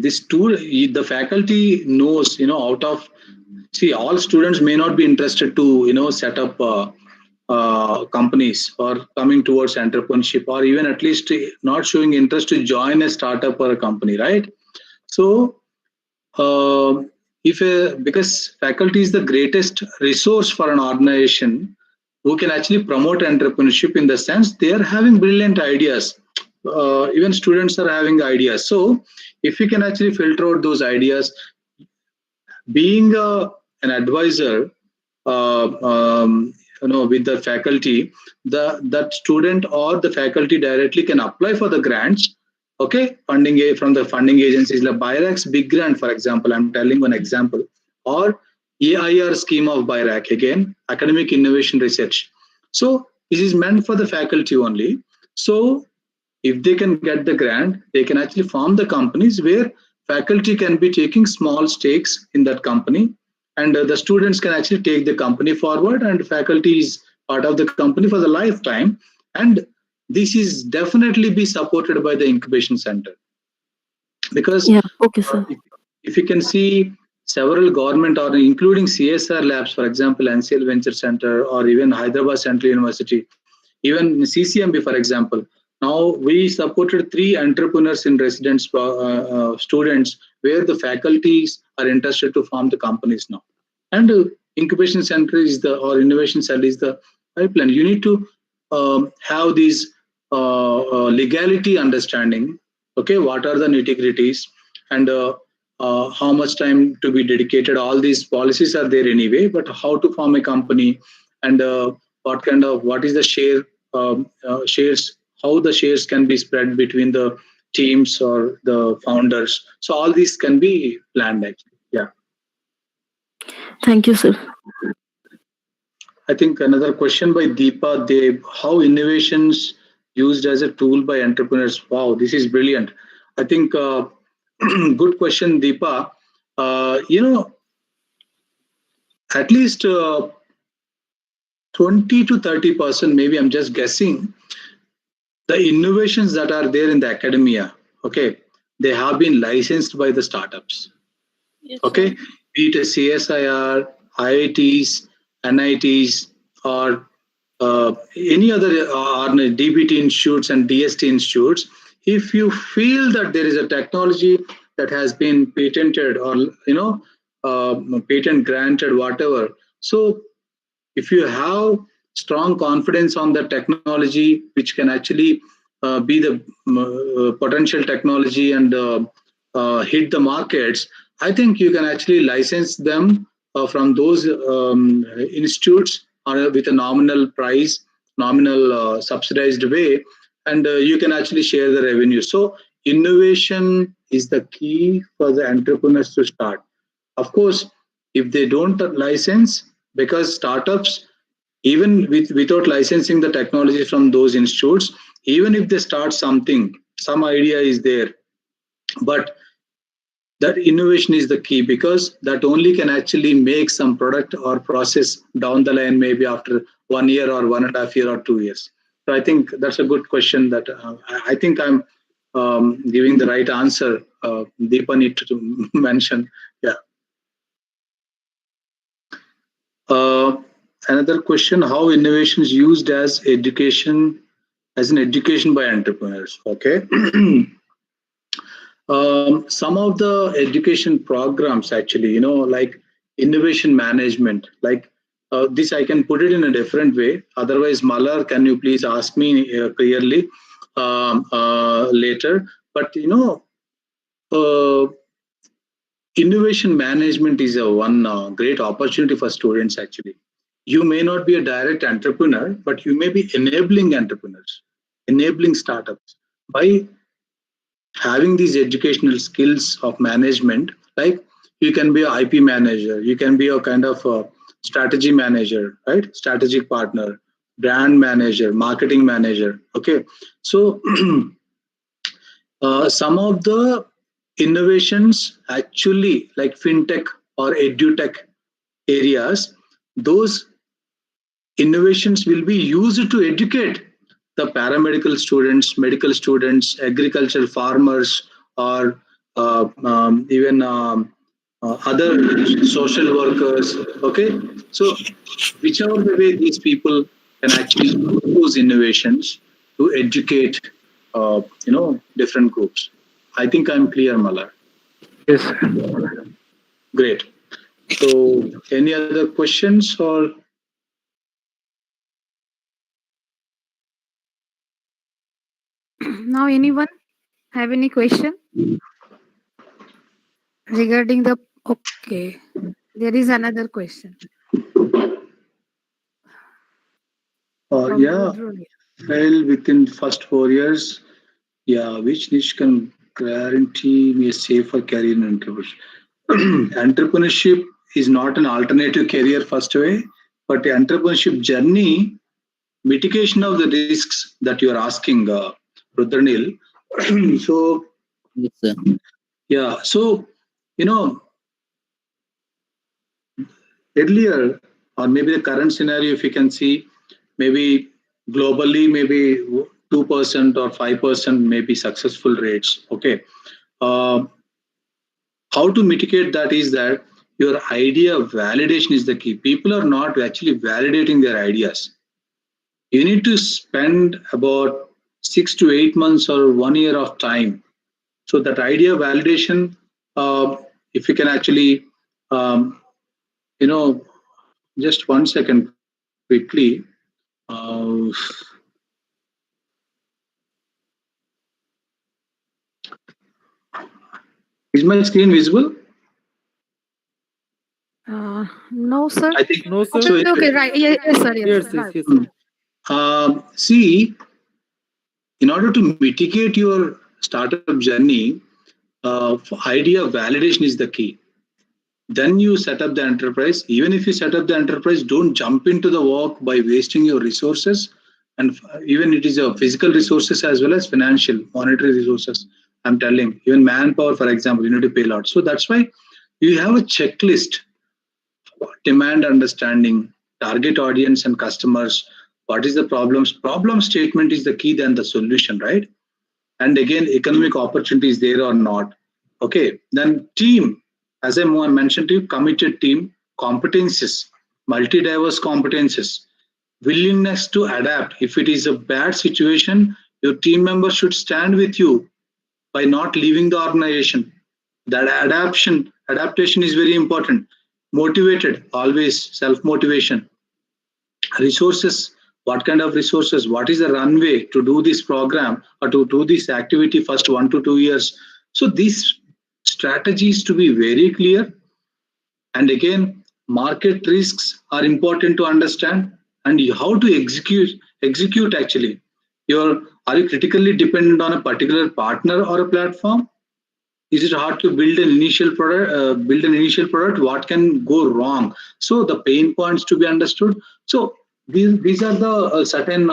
Speaker 3: this tool, the faculty knows, out of, see, all students may not be interested to, set up companies or coming towards entrepreneurship, or even at least not showing interest to join a startup or a company, right? So, because faculty is the greatest resource for an organization who can actually promote entrepreneurship, in the sense they are having brilliant ideas. Even students are having ideas. So if you can actually filter out those ideas, being an advisor, with the faculty, that student or the faculty directly can apply for the grants. Okay, from the funding agencies like BIRAC's big grant, for example. I'm telling one example, or AIR scheme of BIRAC, again, academic innovation research. So this is meant for the faculty only. So if they can get the grant, they can actually form the companies where faculty can be taking small stakes in that company, and the students can actually take the company forward, and faculty is part of the company for the lifetime. And this is definitely be supported by the incubation center, because
Speaker 2: Yeah, okay, sir.
Speaker 3: if you can see several government, or including CSR labs, for example, NCL Venture Center, or even Hyderabad Central University, even CCMB, for example. Now we supported 3 entrepreneurs in residence students, where the faculties are interested to form the companies now. And incubation center is or innovation cell is the pipeline. You need to have these legality understanding. Okay, what are the nitty-gritties, and how much time to be dedicated. All these policies are there anyway, but how to form a company, and what is the shares, how the shares can be spread between the teams or the founders. So all these can be planned actually. Yeah.
Speaker 2: Thank you, sir.
Speaker 3: I think another question by Deepa Deb: how innovations used as a tool by entrepreneurs? Wow, this is brilliant. I think good question, Deepa. At least 20 to 30%, maybe I'm just guessing, the innovations that are there in the academia, okay, they have been licensed by the startups.
Speaker 2: Yes,
Speaker 3: okay, be it a CSIR, IITs, NITs, or any other DBT institutes and DST institutes. If you feel that there is a technology that has been patented, or patent granted, whatever, so if you have strong confidence on the technology, which can actually be the potential technology and hit the markets, I think you can actually license them from those institutes with a nominal price, nominal subsidized way, and you can actually share the revenue. So innovation is the key for the entrepreneurs to start. Of course, if they don't license, because startups, even without licensing the technology from those institutes, even if they start something, some idea is there, but that innovation is the key, because that only can actually make some product or process down the line, maybe after 1 year or 1.5 years or 2 years. So I think that's a good question that I think I'm giving the right answer. Deepa need to mention. Yeah. Another question: how innovation is used as an education by entrepreneurs? Okay. Some of the education programs, actually, like innovation management, like this, I can put it in a different way. Otherwise, Malar, can you please ask me clearly later? But uh, innovation management is a one great opportunity for students. Actually, you may not be a direct entrepreneur, but you may be enabling entrepreneurs, enabling startups by having these educational skills of management. Like, you can be an IP manager, you can be a kind of a strategy manager, right? Strategic partner, brand manager, marketing manager. Okay, so some of the innovations, actually, like fintech or edutech areas, those innovations will be used to educate the paramedical students, medical students, agricultural farmers, or even other social workers. Okay, so whichever the way these people can actually use those innovations to educate, different groups. I think I'm clear, Malar.
Speaker 5: Yes, sir.
Speaker 3: Great. So, any other questions or?
Speaker 1: Now, anyone have any question regarding the? Okay, there is another question from
Speaker 3: Yeah,
Speaker 1: Rudra.
Speaker 3: fail within first 4 years. Yeah, which niche can guarantee me a safer career in entrepreneurship? Entrepreneurship is not an alternative career first way, but the entrepreneurship journey, mitigation of the risks that you are asking, Rudranil. So,
Speaker 5: Yes, sir.
Speaker 3: yeah, so, you know, earlier, or maybe the current scenario, if you can see, maybe globally, maybe 2% or 5% may be successful rates. Okay. Uh, how to mitigate that is that your idea validation is the key. People are not actually validating their ideas. You need to spend about 6 to 8 months or 1 year of time. So that idea validation, if you can actually, um, you know, just 1 second quickly. Uh, is my screen visible?
Speaker 1: No, sir.
Speaker 3: I think
Speaker 4: No,
Speaker 1: Okay,
Speaker 4: sir.
Speaker 3: so.
Speaker 1: okay, right. Yes, sir. Yes, sir.
Speaker 4: Yes,
Speaker 1: Now,
Speaker 4: yes, yes, sir.
Speaker 3: See, in order to mitigate your startup journey, idea validation is the key. Then you set up the enterprise. Even if you set up the enterprise, don't jump into the work by wasting your resources, and even it is a physical resources as well as financial, monetary resources. I'm telling, even manpower, for example, you need to pay a lot. So that's why you have a checklist: demand understanding, target audience and customers. What is the problems? Problem statement is the key, then the solution, right? And again, economic opportunity is there or not. Okay, then team, as I mentioned to you, committed team, competences, multi-diverse competences, willingness to adapt. If it is a bad situation, your team members should stand with you by not leaving the organization. That adaptation is very important. Motivated, always self motivation. resources, what kind of resources, what is the runway to do this program or to do this activity first 1 to 2 years. So these strategies to be very clear. And again, market risks are important to understand, and how to execute actually. Are you critically dependent on a particular partner or a platform? Is it hard to build an initial product? What can go wrong? So the pain points to be understood. So these are the certain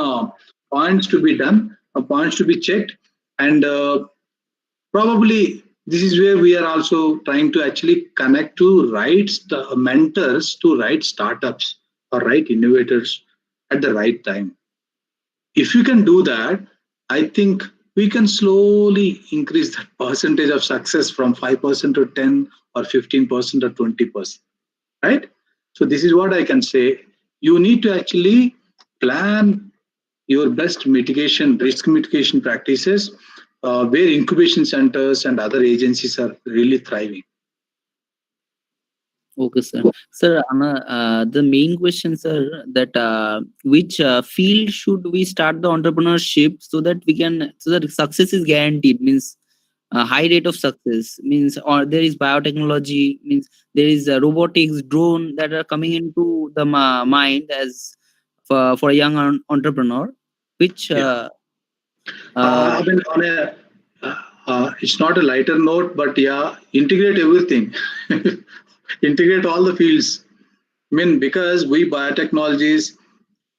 Speaker 3: points to be done, points to be checked, and probably this is where we are also trying to actually connect to mentors to right startups or right innovators at the right time. If you can do that, I think we can slowly increase that percentage of success from 5% to 10 or 15% or 20%. Right? So this is what I can say. You need to actually plan your best risk mitigation practices, where incubation centers and other agencies are really thriving.
Speaker 5: Okay, sir. Sir, the main question, sir, that which field should we start the entrepreneurship so that success is guaranteed? Means high rate of success means, or there is biotechnology, means there is robotics, drone that are coming into the mind as for a young entrepreneur. Which
Speaker 3: Yeah. I mean, it's not a lighter note, but yeah, integrate everything, integrate all the fields. I mean, because we biotechnologies,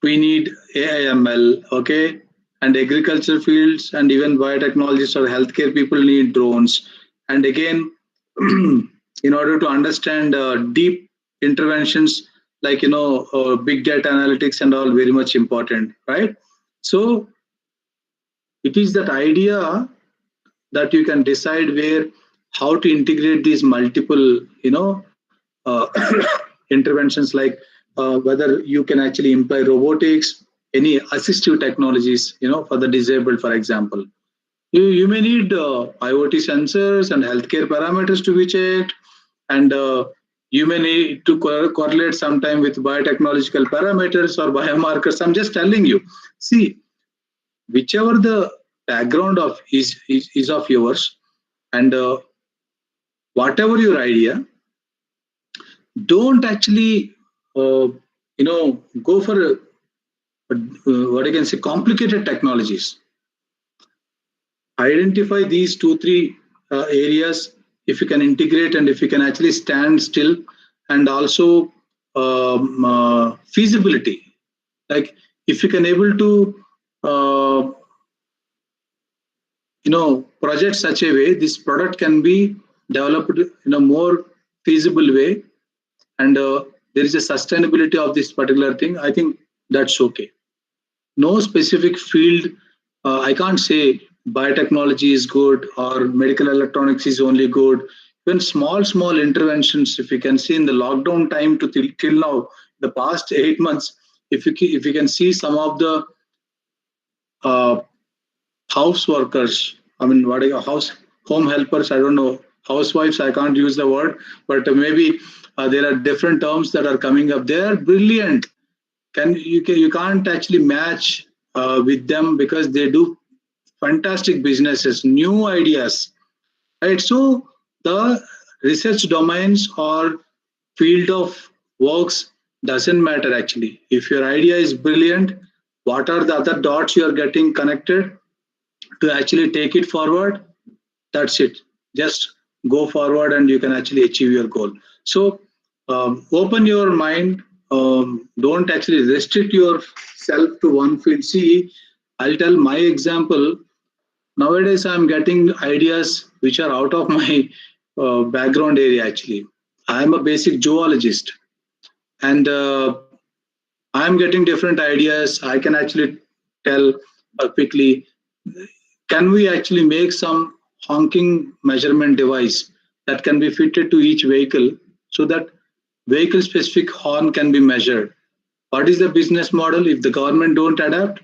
Speaker 3: we need AIML, okay, and agriculture fields, and even biotechnologists or healthcare people need drones. And again, in order to understand deep interventions like big data analytics and all, very much important, right? So it is that idea that you can decide where how to integrate these multiple uh, interventions, like whether you can actually employ robotics, any assistive technologies, for the disabled, for example. You may need IoT sensors and healthcare parameters to be checked, and you may need to correlate sometime with biotechnological parameters or biomarkers. I'm just telling you. See, whichever the background is of yours, and whatever your idea, don't actually go for what I can say complicated technologies. Identify these 2 3 areas. If you can integrate and if you can actually stand still, and also feasibility, like if you can able to uh, project such a way this product can be developed in a more feasible way, and there is a sustainability of this particular thing, I think that's okay. No specific field. I can't say biotechnology is good or medical electronics is only good. Even small interventions, if you can see in the lockdown time to till now, the past 8 months, if you can see some of the uh, house workers, I mean, what are house home helpers? I don't know, housewives. I can't use the word, but maybe there are different terms that are coming up. They are brilliant. You can't actually match with them because they do fantastic businesses, new ideas, right? So the research domains or field of works doesn't matter actually. If your idea is brilliant, what are the other dots you are getting connected to actually take it forward? That's it. Just go forward and you can actually achieve your goal. So open your mind. Don't actually restrict yourself to one field. See, I'll tell my example. Nowadays, I'm getting ideas which are out of my background area actually. I'm a basic zoologist, and I'm getting different ideas. I can actually tell quickly, can we actually make some honking measurement device that can be fitted to each vehicle so that vehicle specific horn can be measured? What is the business model? If the government don't adapt,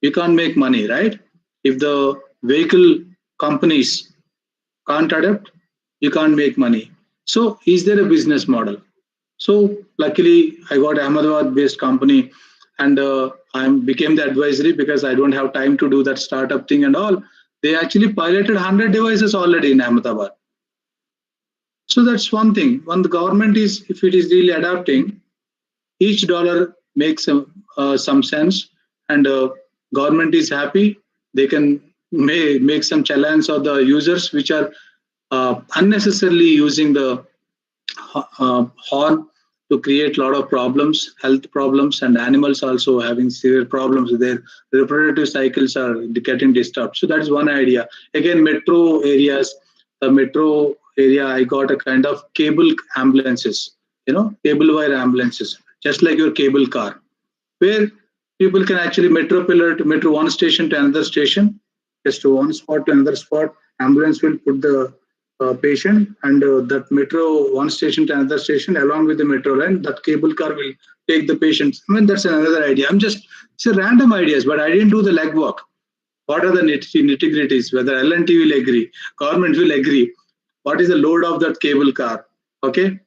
Speaker 3: you can't make money, right? If the vehicle companies can't adapt, you can't make money. So is there a business model? So luckily I got Ahmedabad based company and I became the advisory because I don't have time to do that startup thing and all. They actually piloted 100 devices already in Ahmedabad. So that's one thing. When the government is, if it is really adapting, each dollar makes some sense, and government is happy. They can make some challenge of the users which are unnecessarily using the horn to create a lot of problems, health problems, and animals also having severe problems. Their reproductive cycles are getting disturbed. So that is one idea. Again, metro areas, the metro area, I got a kind of cable ambulances, cable wire ambulances, just like your cable car, where people can actually metro pillar to metro one station to another station, just to one spot to another spot. Ambulance will put the patient, and that metro one station to another station along with the metro line. That cable car will take the patients. I mean, that's another idea. It's a random ideas, but I didn't do the legwork. What are the nitty-gritties? Whether L&T will agree, government will agree. What is the load of that cable car? Okay,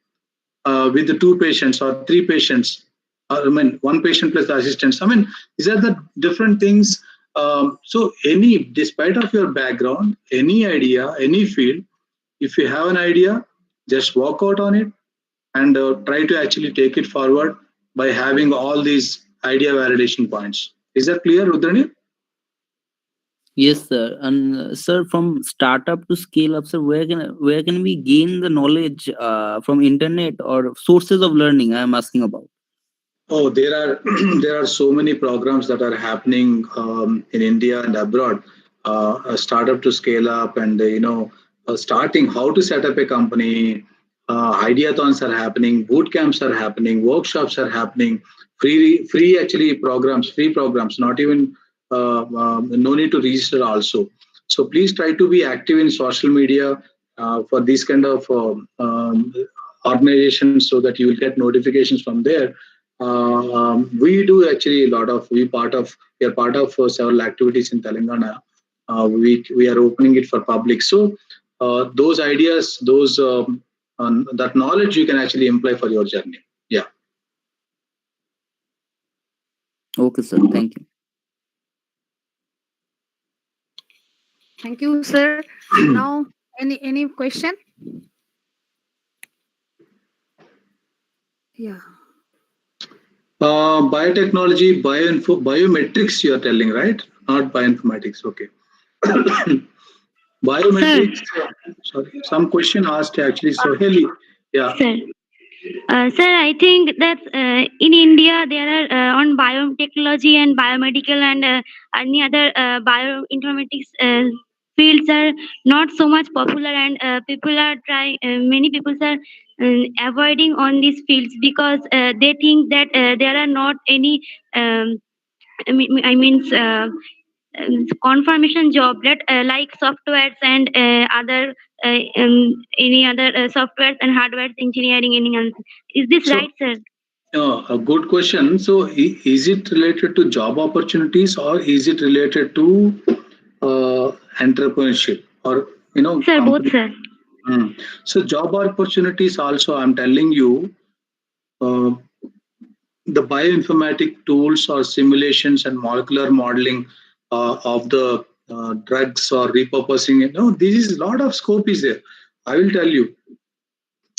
Speaker 3: with the two patients or three patients. I mean, one patient plus the assistants. I mean, these are the different things. So, despite of your background, any idea, any field, if you have an idea, just work out on it and try to actually take it forward by having all these idea validation points. Is that clear, Rudrani?
Speaker 5: Yes, sir. And sir, from startup to scale up, sir, where can we gain the knowledge from internet or sources of learning? I am asking about.
Speaker 3: Oh, there are there are so many programs that are happening in India and abroad. A startup to scale up, and starting how to set up a company. Ideathons are happening, boot camps are happening, workshops are happening. Free actually programs, free programs. Not even no need to register also. So please try to be active in social media for these kind of organizations, so that you will get notifications from there. We do actually a lot of we are part of several activities in Telangana. We are opening it for public. So those ideas, that knowledge you can actually employ for your journey. Yeah.
Speaker 5: Okay, sir. Thank you.
Speaker 1: Thank you, sir. Now, any question? Yeah.
Speaker 3: Biotechnology, biometrics. You are telling, right? Not bioinformatics. Okay.
Speaker 6: Sir,
Speaker 3: Biometrics. Sorry, some question asked actually. So Haley, yeah.
Speaker 6: sir, sir, I think that in India there are on biotechnology and biomedical and any other bioinformatics fields are not so much popular, and people are trying. Many people are avoiding on these fields because they think that there are not any. Confirmation job that like softwares and other any other softwares and hardware engineering, any other. Is this
Speaker 3: So
Speaker 6: right, sir?
Speaker 3: a good question. So is it related to job opportunities, or is it related to entrepreneurship, or
Speaker 6: Sir, both,
Speaker 3: company?
Speaker 6: sir.
Speaker 3: So job opportunities also, I'm telling you, uh, the bioinformatic tools or simulations and molecular modeling of the drugs or repurposing. This is a lot of scope is there. I will tell you.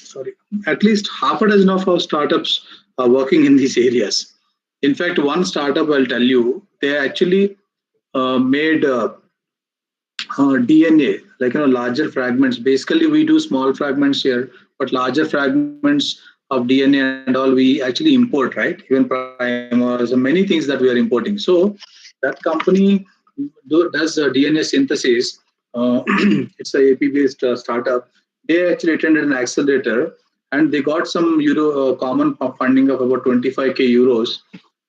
Speaker 3: Sorry, at least half a dozen of our startups are working in these areas. In fact, one startup, I'll tell you, they actually made DNA, like larger fragments. Basically, we do small fragments here, but larger fragments of DNA and all we actually import, right? Even primers and many things that we are importing. So that company does DNA synthesis. It's a AP-based startup. They actually attended an accelerator, and they got some common funding of about 25k euros.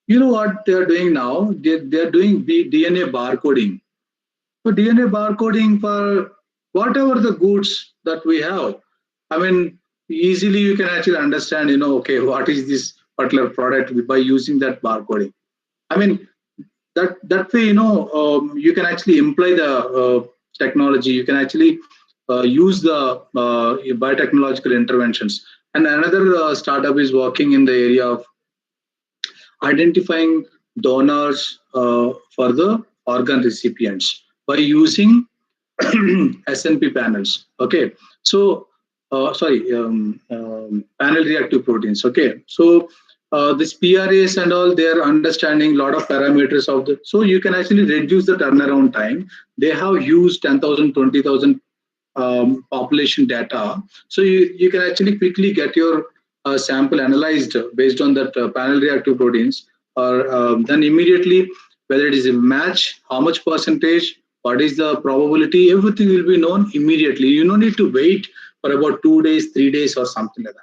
Speaker 3: You know what they are doing now? They are doing DNA barcoding. So DNA barcoding for whatever the goods that we have. I mean, easily you can actually understand, okay, what is this particular product by using that barcoding. I mean, that way, you can actually employ the technology. You can actually use the biotechnological interventions. And another startup is working in the area of identifying donors for the organ recipients by using SNP panels. Okay, so panel reactive proteins. Okay, so this PRAs and all, they are understanding a lot of parameters of the. So you can actually reduce the turnaround time. They have used 10,000, 20,000 population data. So you can actually quickly get your sample analyzed based on that panel reactive proteins, or then immediately whether it is a match, how much percentage, what is the probability, everything will be known immediately. You don't need to wait for about 2 days, 3 days, or something like that.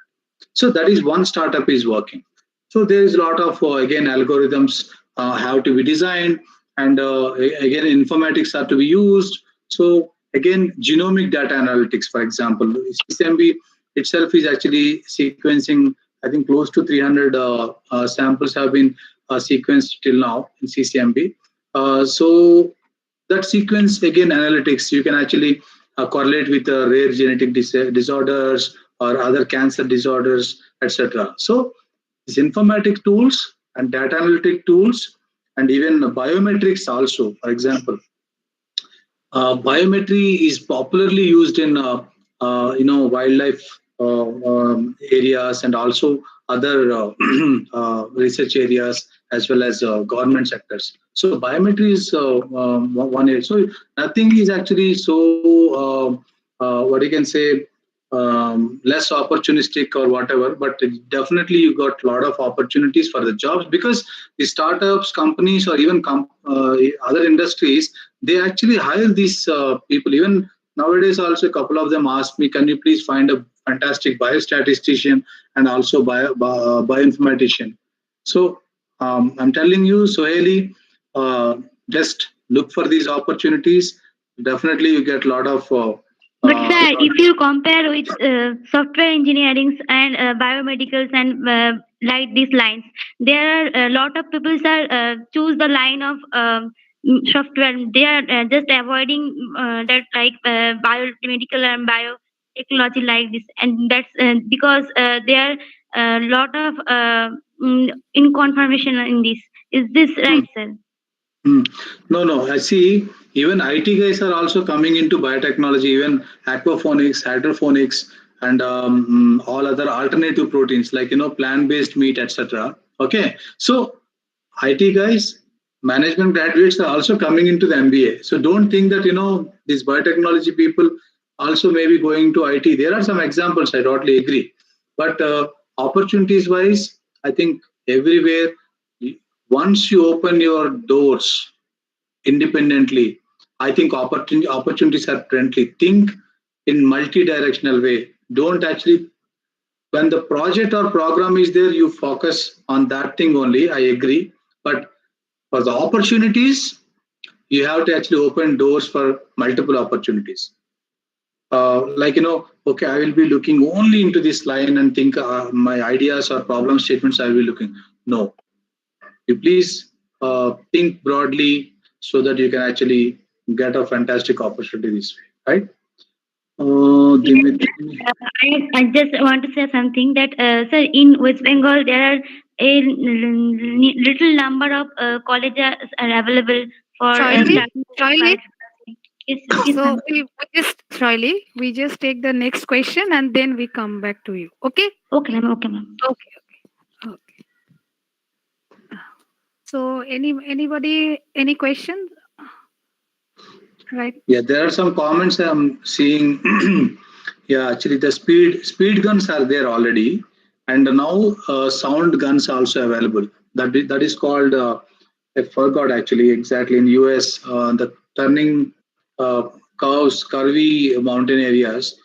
Speaker 3: So that is one startup is working. So there is a lot of again algorithms have to be designed, and again informatics are to be used. So again, genomic data analytics, for example, CCMB itself is actually sequencing. I think close to 300 samples have been sequenced till now in CCMB. So that sequence again analytics, you can actually correlate with rare genetic disorders or other cancer disorders, etc. So these informatic tools and data analytic tools, and even biometrics also, for example, biometry is popularly used in wildlife areas, and also other research areas, as well as government sectors. So biometry is one area. So nothing is actually so what you can say, less opportunistic or whatever, but definitely you got a lot of opportunities for the jobs, because the startups, companies, or even other industries, they actually hire these people. Even nowadays also a couple of them asked me, can you please find a fantastic biostatistician and also bioinformatician. So I'm telling you, Soheli, just look for these opportunities. Definitely you get a lot of
Speaker 6: But sir, if you compare with software engineering and biomedicals and like these lines, there are a lot of people sir choose the line of software. They are just avoiding that like biomedical and biotechnology like this, and that's because there are a lot of inconfirmation in this. Is this right, sir?
Speaker 3: No. I see. Even IT guys are also coming into biotechnology, even aquaponics, hydroponics, and all other alternative proteins like plant-based meat, etc. Okay, so IT guys, management graduates are also coming into the MBA. So don't think that these biotechnology people also may be going to IT. There are some examples. I totally agree, but opportunities wise, I think everywhere, once you open your doors independently, I think opportunities are friendly. Think in multi-directional way. Don't actually, when the project or program is there, you focus on that thing only. I agree, but for the opportunities, you have to actually open doors for multiple opportunities. Like okay, I will be looking only into this line and think my ideas or problem statements I will be looking. No, you please think broadly so that you can actually get a fantastic opportunity this way, right?
Speaker 6: Yes.
Speaker 3: Dimitri.
Speaker 6: I just want to say something that sir, in West Bengal there are a little number of colleges are available for
Speaker 1: Shirley,
Speaker 6: starting
Speaker 1: Shirley.
Speaker 6: Yes, yes,
Speaker 1: So
Speaker 6: ma'am.
Speaker 1: we just take the next question and then we come back to you. Okay?
Speaker 6: Okay, ma'am. Okay, ma'am.
Speaker 1: Okay. So anybody any questions? Right.
Speaker 3: Yeah, there are some comments I'm seeing. Yeah, actually, the speed guns are there already, and now sound guns are also available. That is called. I forgot actually exactly in US. The turning curvy mountain areas.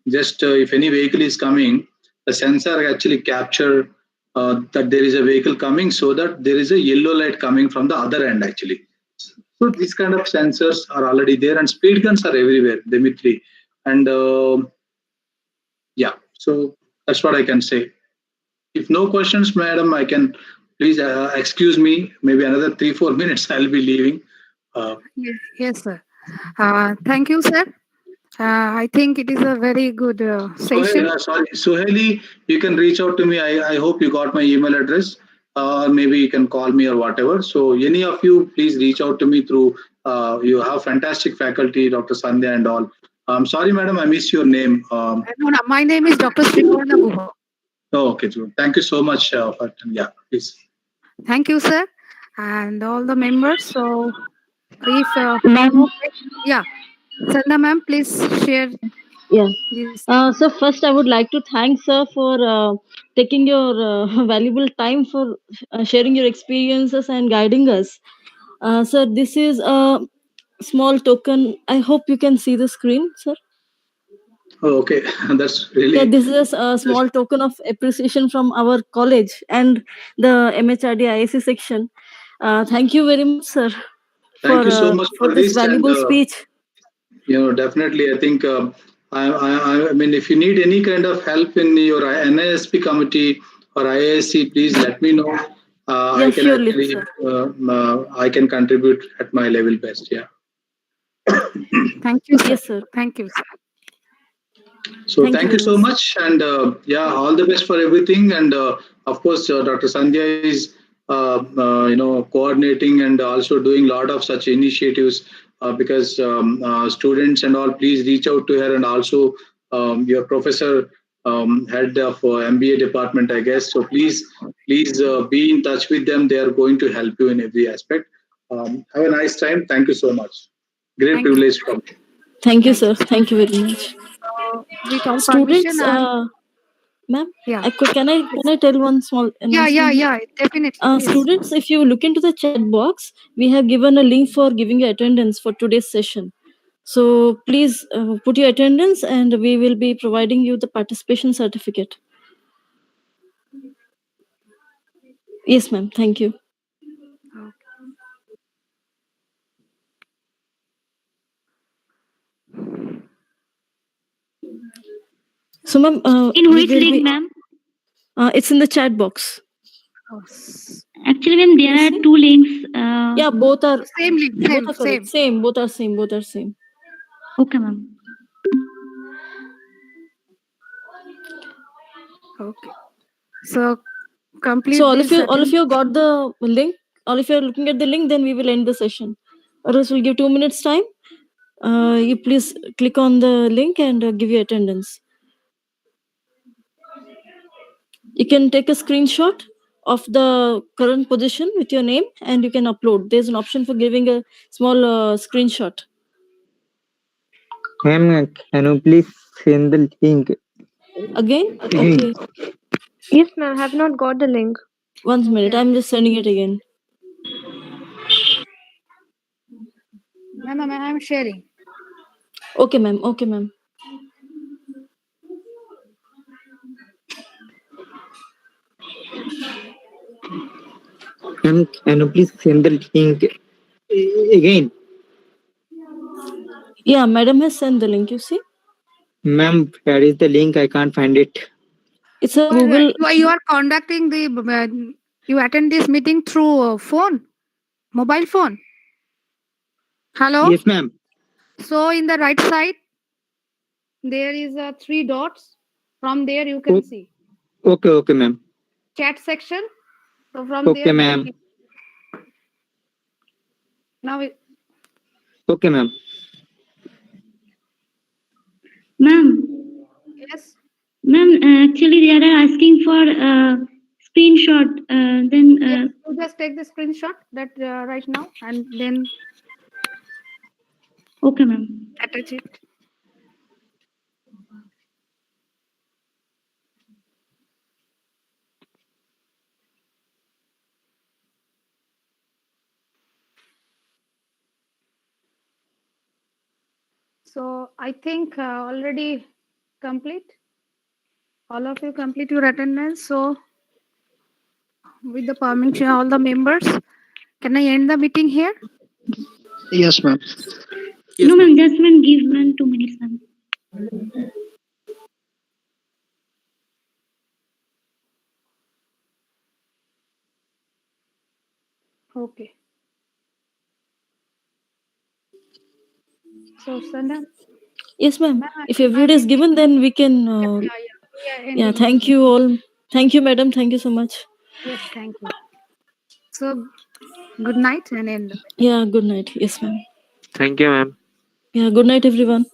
Speaker 3: Just if any vehicle is coming, the sensor actually capture that there is a vehicle coming, so that there is a yellow light coming from the other end actually. So these kind of sensors are already there, and speed guns are everywhere, Dimitri. And yeah, so that's what I can say. If no questions, madam, I can please excuse me. Maybe another 3-4 minutes. I'll be leaving.
Speaker 1: Yes, sir. Thank you, sir. I think it is a very good session.
Speaker 3: Sorry, Suheli, you can reach out to me. I hope you got my email address. or maybe you can call me or whatever. So any of you, please reach out to me through. You have fantastic faculty, Dr. Sandhya and all. I'm sorry, madam, I missed your name.
Speaker 1: No, my name is Dr. Srivarna Guha.
Speaker 3: Oh, okay, thank you so much. Yeah, please.
Speaker 1: Thank you, sir, and all the members. So, if
Speaker 2: Ma'am.
Speaker 1: yeah, Sandhya ma'am, please share
Speaker 2: Yeah.
Speaker 1: this.
Speaker 2: So first, I would like to thank sir for taking your valuable time for sharing your experiences and guiding us. Sir, this is a small token. I hope you can see the screen, sir.
Speaker 3: Oh, okay, that's really.
Speaker 2: Yeah, this is a small token of appreciation from our college and the MHRD IIC section. Thank you very much, sir,
Speaker 3: Thank you so much
Speaker 2: for
Speaker 3: for
Speaker 2: this
Speaker 3: this, and
Speaker 2: valuable speech.
Speaker 3: definitely, I think I mean, if you need any kind of help in your NISP committee or IISc, please let me know.
Speaker 2: Yeah,
Speaker 3: I can
Speaker 2: surely,
Speaker 3: actually
Speaker 2: sir.
Speaker 3: I can contribute at my level best. Yeah.
Speaker 1: Thank you, sir.
Speaker 2: Yes, sir.
Speaker 1: Thank you, sir.
Speaker 3: So thank you so much, and yeah, all the best for everything. And of course, Dr. Sandhya is coordinating and also doing a lot of such initiatives because students and all, please reach out to her, and also your professor, head of MBA department, I guess. So please be in touch with them. They are going to help you in every aspect. Have a nice time. Thank you so much. Great privilege from you.
Speaker 2: Thank you, sir. Thank you very much.
Speaker 1: With all
Speaker 2: Students,
Speaker 1: permission,
Speaker 2: ma'am,
Speaker 1: yeah.
Speaker 2: can I tell one small announcement?
Speaker 1: Yeah, definitely. Please.
Speaker 2: Students, if you look into the chat box, we have given a link for giving your attendance for today's session. So please put your attendance, and we will be providing you the participation certificate. Yes, ma'am. Thank you. So, ma'am,
Speaker 6: In which link, ma'am?
Speaker 2: It's in the chat box.
Speaker 6: Actually, ma'am, there are two links.
Speaker 2: Yeah, both are
Speaker 1: same link.
Speaker 2: Same. Both are same.
Speaker 6: Okay, ma'am.
Speaker 1: Okay. So complete.
Speaker 2: So all of you got the link. All if you are looking at the link, then we will end the session. Or else we'll give 2 minutes time. You please click on the link and give your attendance. You can take a screenshot of the current position with your name and you can upload. There's an option for giving a small screenshot.
Speaker 7: Ma'am, can you please send the link?
Speaker 2: Again? Okay.
Speaker 8: Yes, ma'am. I have not got the link.
Speaker 2: 1 minute. I'm just sending it again.
Speaker 1: Ma'am, I'm sharing.
Speaker 2: Okay, ma'am.
Speaker 7: Ma'am, can you please send the link again?
Speaker 2: Yeah, madam has sent the link, you see?
Speaker 7: Ma'am, where is the link? I can't find it.
Speaker 2: It's a Google.
Speaker 1: You are conducting you attend this meeting through phone, mobile phone. Hello?
Speaker 7: Yes, ma'am.
Speaker 1: So in the right side, there is 3 dots. From there you can see.
Speaker 7: Okay, ma'am.
Speaker 1: Chat section. So from
Speaker 7: okay,
Speaker 1: there.
Speaker 7: Ma'am.
Speaker 1: Now.
Speaker 7: Okay, ma'am.
Speaker 6: Ma'am.
Speaker 1: Yes.
Speaker 6: Ma'am, actually they are asking for screenshot. Then.
Speaker 1: Yes, you just take the screenshot that right now and then.
Speaker 6: Okay, ma'am.
Speaker 1: Attach it. So I think already complete. All of you complete your attendance. So with the permission, all the members, can I end the meeting here?
Speaker 9: Yes, ma'am.
Speaker 6: No, ma'am. Just ma'am, give ma'am 2 minutes, ma'am.
Speaker 1: Okay. So Sandhya.
Speaker 2: Yes, ma'am. If every day is given, then we can. Yeah, thank you all. Thank you, madam. Thank you so much.
Speaker 1: Yes, thank you. So, good night and end.
Speaker 2: Yeah, good night. Yes, ma'am.
Speaker 10: Thank you, ma'am.
Speaker 2: Yeah, good night, everyone.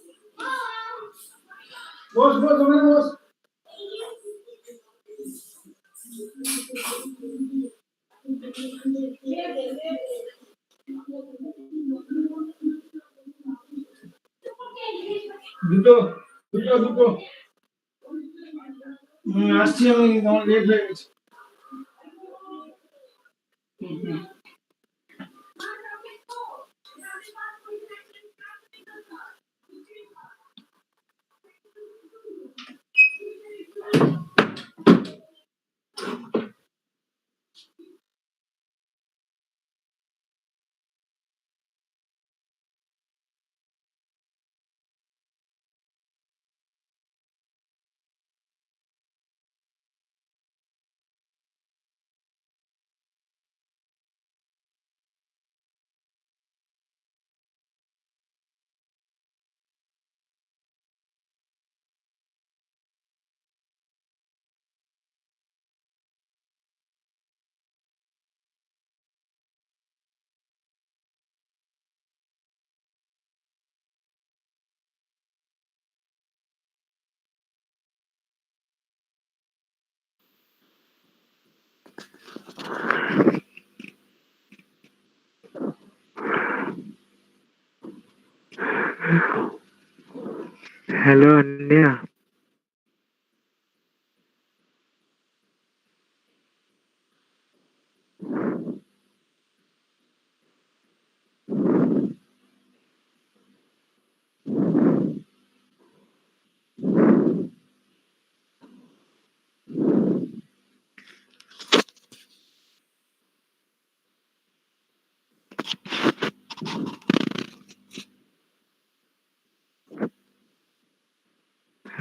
Speaker 10: Hello, Anya.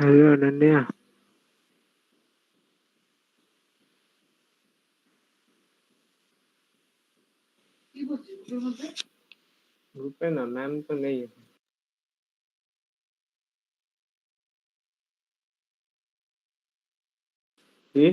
Speaker 10: Hello, Ananya. Group पे ना ma'am तो नहीं है जी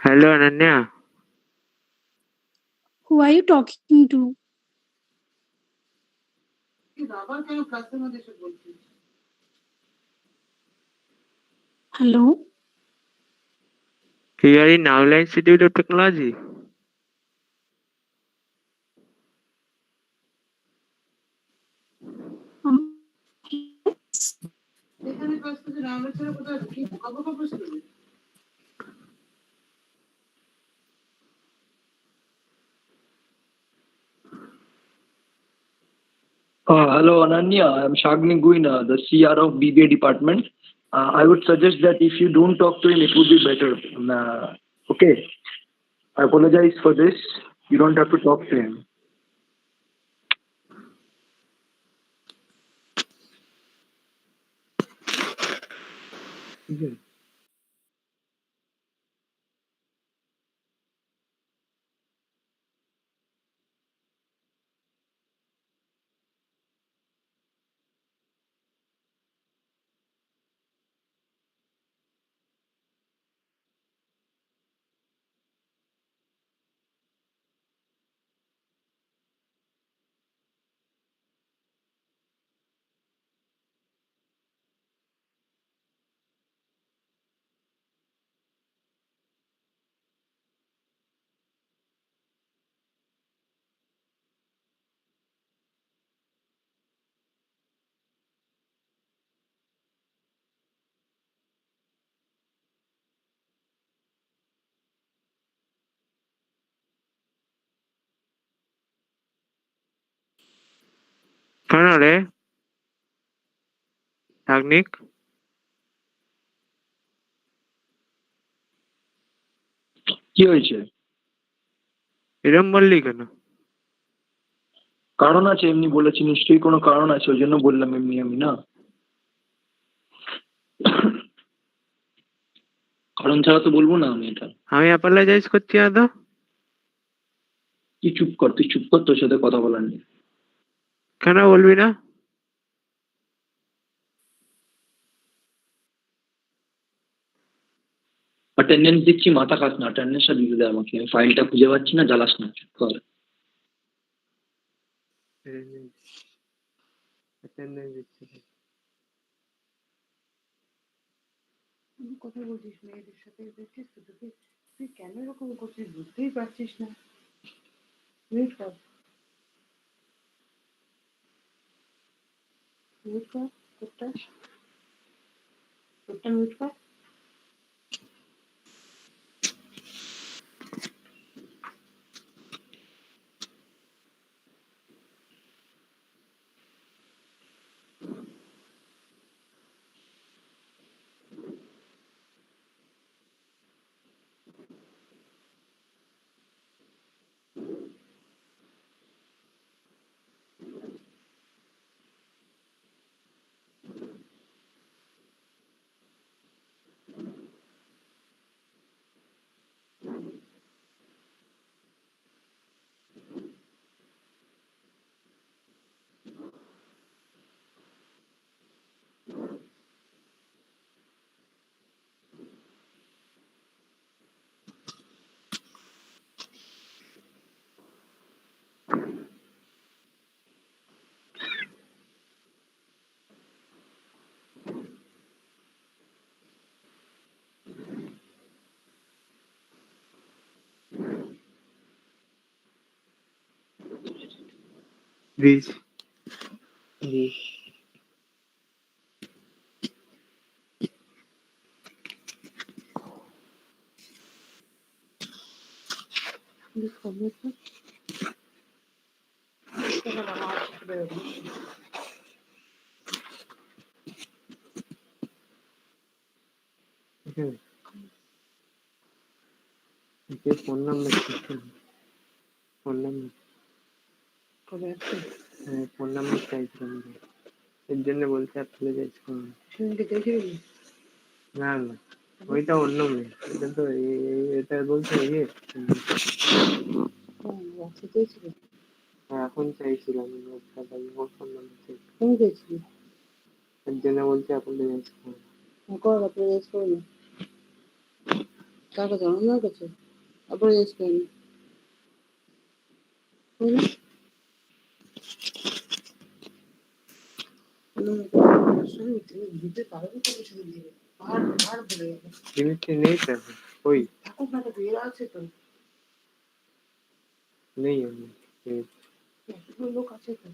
Speaker 10: hello Ananya
Speaker 8: Who are you talking to? Hello?
Speaker 10: here in Navla Institute of Technology.
Speaker 8: Yes.
Speaker 11: Hello, Ananya. I'm Shagni Guina, the CR of BBA department. I would suggest that if you don't talk to him, it would be better. Okay. I apologize for this. You don't have to talk to him.
Speaker 10: কেন রে শাগনিক?
Speaker 11: কি হয়েছে?
Speaker 10: এরম বললি কেন?
Speaker 11: কারণ আছে, এমনি বলেছি, নিশ্চয়ই কোনো কারণ আছে, ওই জন্য বললাম এমনি আমি, না কারণ ছাড়া তো বলবো না আমি এটা।
Speaker 10: আমি অ্যাপোলোজাইজ করছি না তো।
Speaker 11: তুই চুপ কর, তুই চুপ কর, তোর সাথে কথা বলার নেই।
Speaker 10: কেন বলবি না?
Speaker 11: অ্যাটেন্ডেন্স দিচ্ছি, মাথা খাস না, অ্যাটেন্ডেন্সটা দিতে দে আমাকে, আমি ফাইলটা খুঁজে পাচ্ছি না, জ্বালাস না, চুপ কর।
Speaker 10: attendance দিচ্ছি।
Speaker 12: কথা বলছিস মেয়েদের সাথে, দেখছিস তো তোকে, তুই কেন এরকম করছিস বুঝতেই পারছিস না। মিউট কর, মিউট কর, তোরটা তোরটা মিউট কর।
Speaker 10: Please.
Speaker 12: মিউট কর, মিউট কর। তোকে বাবা আসতে বেরোবি।
Speaker 10: ফোন নাম্বার ফোন নাম্বার
Speaker 12: কবে আসছে?
Speaker 10: হ্যাঁ, ফোন নাম্বার চাইছিলাম, এর জন্য বলছে অ্যাপোলোজাইজ করুন।
Speaker 12: সেদিনকে দেখেছিলি?
Speaker 10: না না, ওইটা অন্য মেয়ে, এটা তো এটা বলছে ইয়ে।
Speaker 12: আচ্ছা, চেয়েছিলি?
Speaker 10: এখন চাইছিলাম ওর ফোন নাম্বার চাই,
Speaker 12: তুমি চেয়েছিলি?
Speaker 10: এর জন্য বলছে অ্যাপোলোজাইজ করুন।
Speaker 12: কর, অ্যাপ্রোজাইজ করে নি। কার কাছে? আমার কাছে অ্যাপ্রোজাইজ করে নি। দিতে পারবি তো কিছু দিন দিবে, আর আর বলে যাবে
Speaker 10: জিনিসটা নেই তো এখন, ওই
Speaker 12: থাকুক না, তো বের আছে তো,
Speaker 10: নেই আমি
Speaker 12: এতগুলো লোক আছে তো।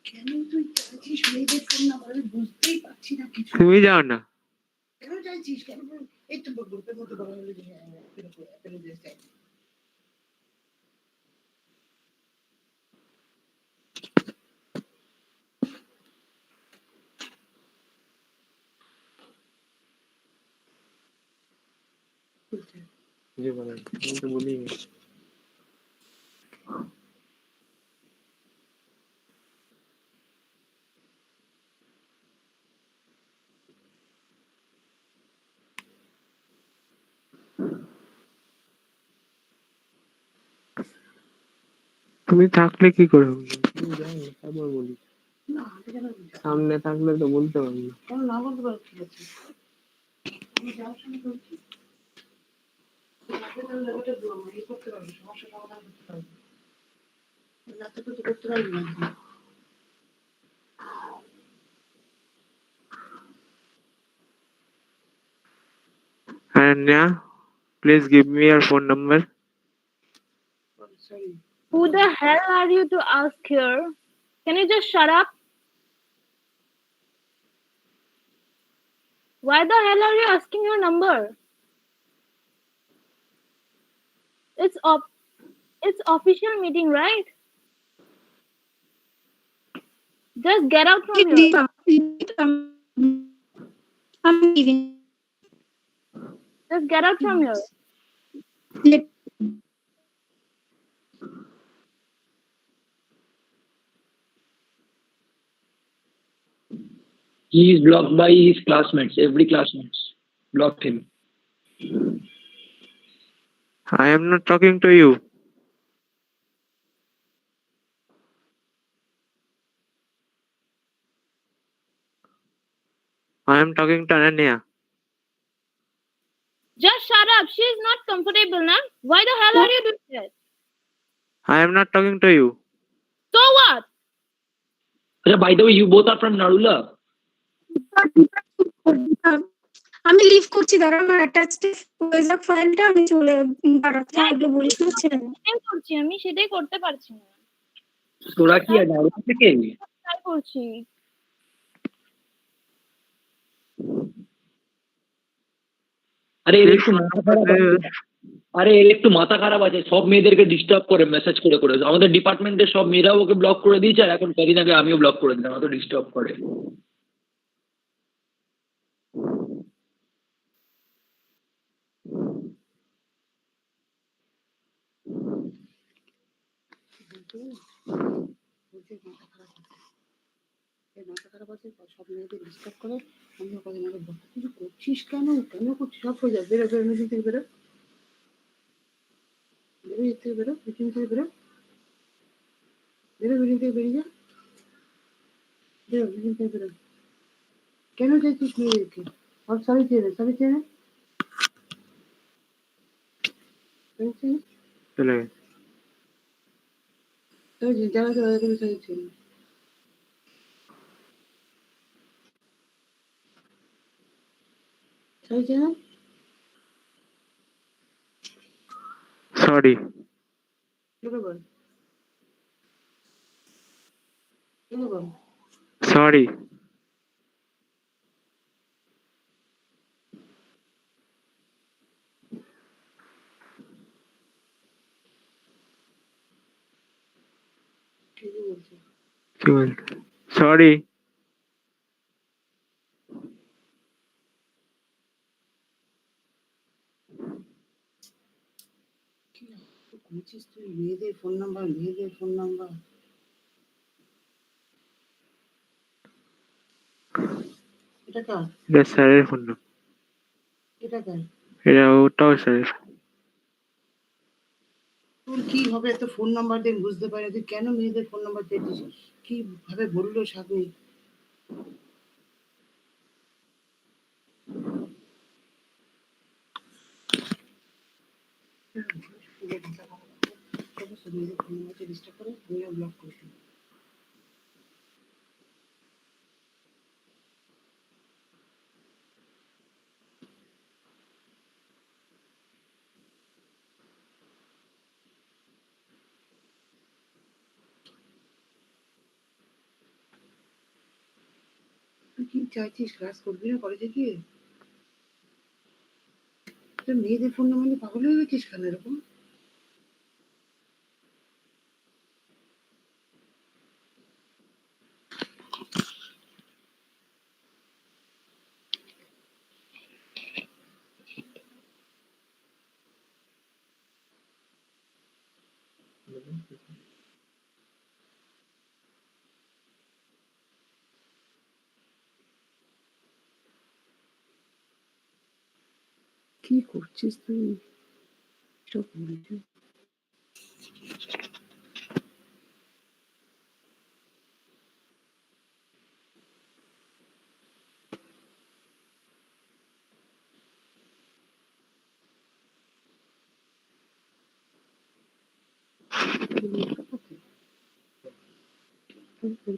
Speaker 12: কেন তুই চাইছিস মেয়েদের ফোন নাম্বার? আমি বুঝতেই পারছি না কিছু।
Speaker 10: তুমি যাও না,
Speaker 12: কেন চাইছিস? কেন? এই তো গ্রুপের মধ্যে বলা হলো যে অ্যাপ্রোজাইজ চাই।
Speaker 10: যে বলেন আমি তো বলিনি। তুমি থাকলে কি করে হবে? তুমি যাও না, তারপর বলি।
Speaker 12: না, আমি কেন বলছি?
Speaker 10: সামনে থাকলে তো বলতে পারবি।
Speaker 12: কেন না বলতে পারো? ঠিক আছে, আমি যাওয়ার সময় বলছি। রাতে তাহলে ওটা ইয়ে করতে পারবি, সমস্যা সমাধান করতে পারবি। রাতে তো করতে পারবি না।
Speaker 10: Ananya, please give me your phone number.
Speaker 12: Sorry.
Speaker 13: Who the hell are you to ask here? Can you just shut up? Why the hell are you asking your number? It's official meeting, right? Just get out from here.
Speaker 8: I'm leaving.
Speaker 13: Just get out from here.
Speaker 11: He is blocked by his classmates. Every classmates blocked him.
Speaker 10: I am not talking to you. I am talking to Ananya.
Speaker 13: Just shut up. She is not comfortable, na? Why the hell are you doing that?
Speaker 10: I am not talking to you.
Speaker 13: So what?
Speaker 11: By the way, you both are from Narula.
Speaker 8: আমি leave করছি, দাঁড়া আমার attached হয়ে যাক ফাইলটা, আমি চলে থাকলে বলিস না ছেড়ে দে।
Speaker 13: সেটাই করছি আমি, সেটাই করতে পারছি না।
Speaker 11: তোরা কি নারুলা থেকে?
Speaker 13: ট্রাই করছি।
Speaker 11: আরে এর একটু মাথা খারাপ আছে। আরে এর একটু মাথা খারাপ আছে, সব মেয়েদেরকে ডিস্টার্ব করে মেসেজ করে করে। আমাদের ডিপার্টমেন্টের সব মেয়েরাও ওকে ব্লক করে দিয়েছে, আর এখন কদিন আগে আমিও ব্লক করে দিলাম, অত ডিস্টার্ব করে।
Speaker 12: মাথা খারাপ আছে, সব মেয়েদের ডিস্টার্ব করে। আমিও কদিন আগে বলতে, কিছু করছিস কেন, কেন করছিস? সব হয়ে যাবে, বেরো বেরো, মিটিং থেকে বেরো, বেরো, এর থেকে বেরো, মিটিং থেকে বেরো, বেরো, মিটিং থেকে বেরিয়ে যা, বেরো, মিটিং থেকে বেরো। কেন চাইছিস মেয়েদেরকে? আর সবাই চেনে, সবাই চেনে, সবাই চেনে,
Speaker 10: চলে গেছে।
Speaker 12: সবাই চেনে, যারা যারা সবাই চেনে। সবাই চেনে।
Speaker 10: সরি।
Speaker 12: লোকে বল, লোকে বল।
Speaker 10: সরি।
Speaker 12: কি বলছে?
Speaker 10: কি বলতে? সরি।
Speaker 12: করছিস তুই? মেয়েদের ফোন নাম্বার, মেয়েদের ফোন নাম্বার। এটা কার?
Speaker 10: এটা স্যারের ফোন নাম্বার।
Speaker 12: এটা কার?
Speaker 10: এটা ওটাও স্যারের।
Speaker 12: তোর কি হবে এত ফোন নাম্বার দিয়ে বুঝতে পারি, তুই কেন মেয়েদের ফোন নাম্বার দিয়েছিস? কি ভাবে বললো শাগনি? মেয়েদের ফোন নাম্বার ডিস্টার্ব করে, আমিও ব্লক করে দিই। তুই কি চাইছিস? ক্লাস করবি না কলেজে গিয়ে? তুই মেয়েদের ফোন নাম্বার নিয়ে পাগল হয়ে গেছিস কেন এরকম? কি করছিস তুই? সব বলছিস।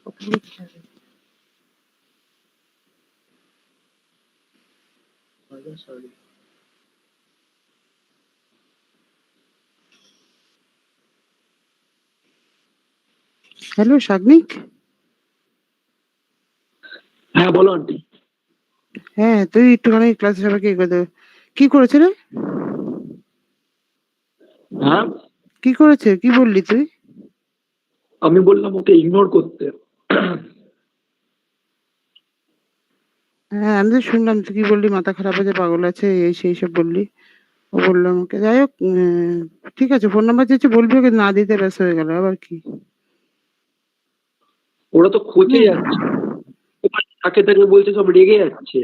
Speaker 12: কথাগুলো বুঝাবে।
Speaker 10: সরি।
Speaker 12: হ্যালো শাগনিক।
Speaker 11: হ্যাঁ বলো আন্টি।
Speaker 12: হ্যাঁ তুই একটুখানি ক্লাসে সবাইকে কি করেছে রে?
Speaker 11: হ্যাঁ
Speaker 12: কি করেছে? কি বললি তুই?
Speaker 11: আমি বললাম ওকে ইগনোর করতে।
Speaker 12: হ্যাঁ আমি তো শুনলাম তুই কি বললি, মাথা খারাপ আছে, পাগল আছে, এই সেই সব বললি। ও বললাম ওকে, যাই হোক ঠিক আছে, ফোন নাম্বার চেয়েছে, বলবি ওকে, না দিতে ব্যস্ত হয়ে গেল আবার কি।
Speaker 11: ওরা তো খোঁজে যাচ্ছে, তাকে তাকে বলছে, সব রেগে যাচ্ছে।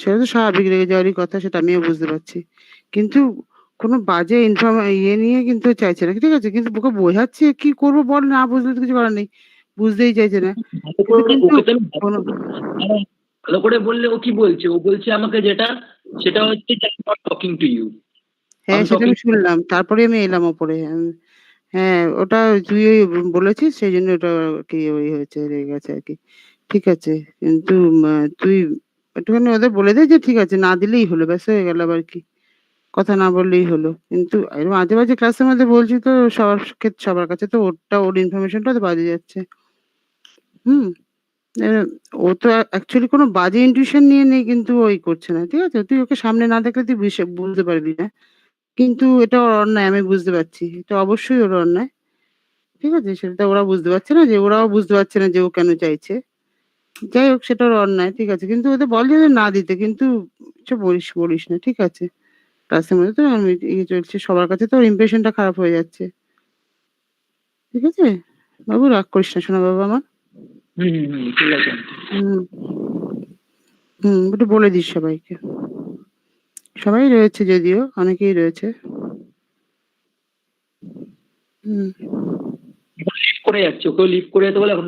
Speaker 12: সেটা তো স্বাভাবিক, রেগে যাওয়ারই কথা, সেটা আমিও বুঝতে পারছি, কিন্তু কোনো বাজে ইয়ে নিয়ে কিন্তু চাইছে না, ঠিক আছে, কিন্তু ওকে বোঝাচ্ছে, কি করবো বল, না বুঝলে তো কিছু করার নেই, বুঝতেই চাইছে না। কিন্তু
Speaker 11: ওকে তো ভালো করে বললে ও কি বলছে, ও বলছে আমাকে যেটা, সেটা হচ্ছে টকিং টু ইউ।
Speaker 12: হ্যাঁ সেটা আমি শুনলাম, তারপরে আমি এলাম ওপরে। হ্যাঁ ওটা তুই ওই বলেছিস, সেই জন্য ওটা কি ওই হয়েছে, রেগে গেছে আর কি। ঠিক আছে, কিন্তু তুই একটুখানি ওদের বলে দে যে ঠিক আছে, না দিলেই হলো, ব্যাস হয়ে গেল, আবার কি, কথা না বললেই হলো। কিন্তু এরকম মাঝে মাঝে ক্লাসের মধ্যে বলছি তো, সবার কাছে তো ওর ইনফরমেশনটা তো বাজে যাচ্ছে। হুম। ও তো অ্যাকচুয়ালি কোনো বাজে ইনটিউশন নিয়ে নেই, কিন্তু ওই করছে না, ঠিক আছে, তুই ওকে সামনে না দেখলে তুই বুঝতে পারবি না, কিন্তু এটা ওর অন্যায়, আমি বুঝতে পারছি, এটা অবশ্যই ওর অন্যায়। ঠিক আছে? সেটা ওরা বুঝতে পারছে না, যে ওরাও বুঝতে পারছে না যে ও কেন চাইছে। যাই হোক সেটা ওর অন্যায়, ঠিক আছে। কিন্তু ওদের বল যে না দিতে, কিন্তু এসব বলিস না, ঠিক আছে? ক্লাসের মধ্যে তো আমি ইয়ে চলছে, সবার কাছে তো ওর ইমপ্রেশনটা খারাপ হয়ে যাচ্ছে। ঠিক আছে? বাবু রাগ করিস না, শোনা বাবা আমার।
Speaker 11: ঠিক আছে।
Speaker 12: হুম। একটু বলে দিস সবাইকে। সবাই রয়েছে, যদিও অনেকেই রয়েছে।
Speaker 11: লিভ করে যাচ্ছে, ওকেও লিভ করে যেতে বলে এখন।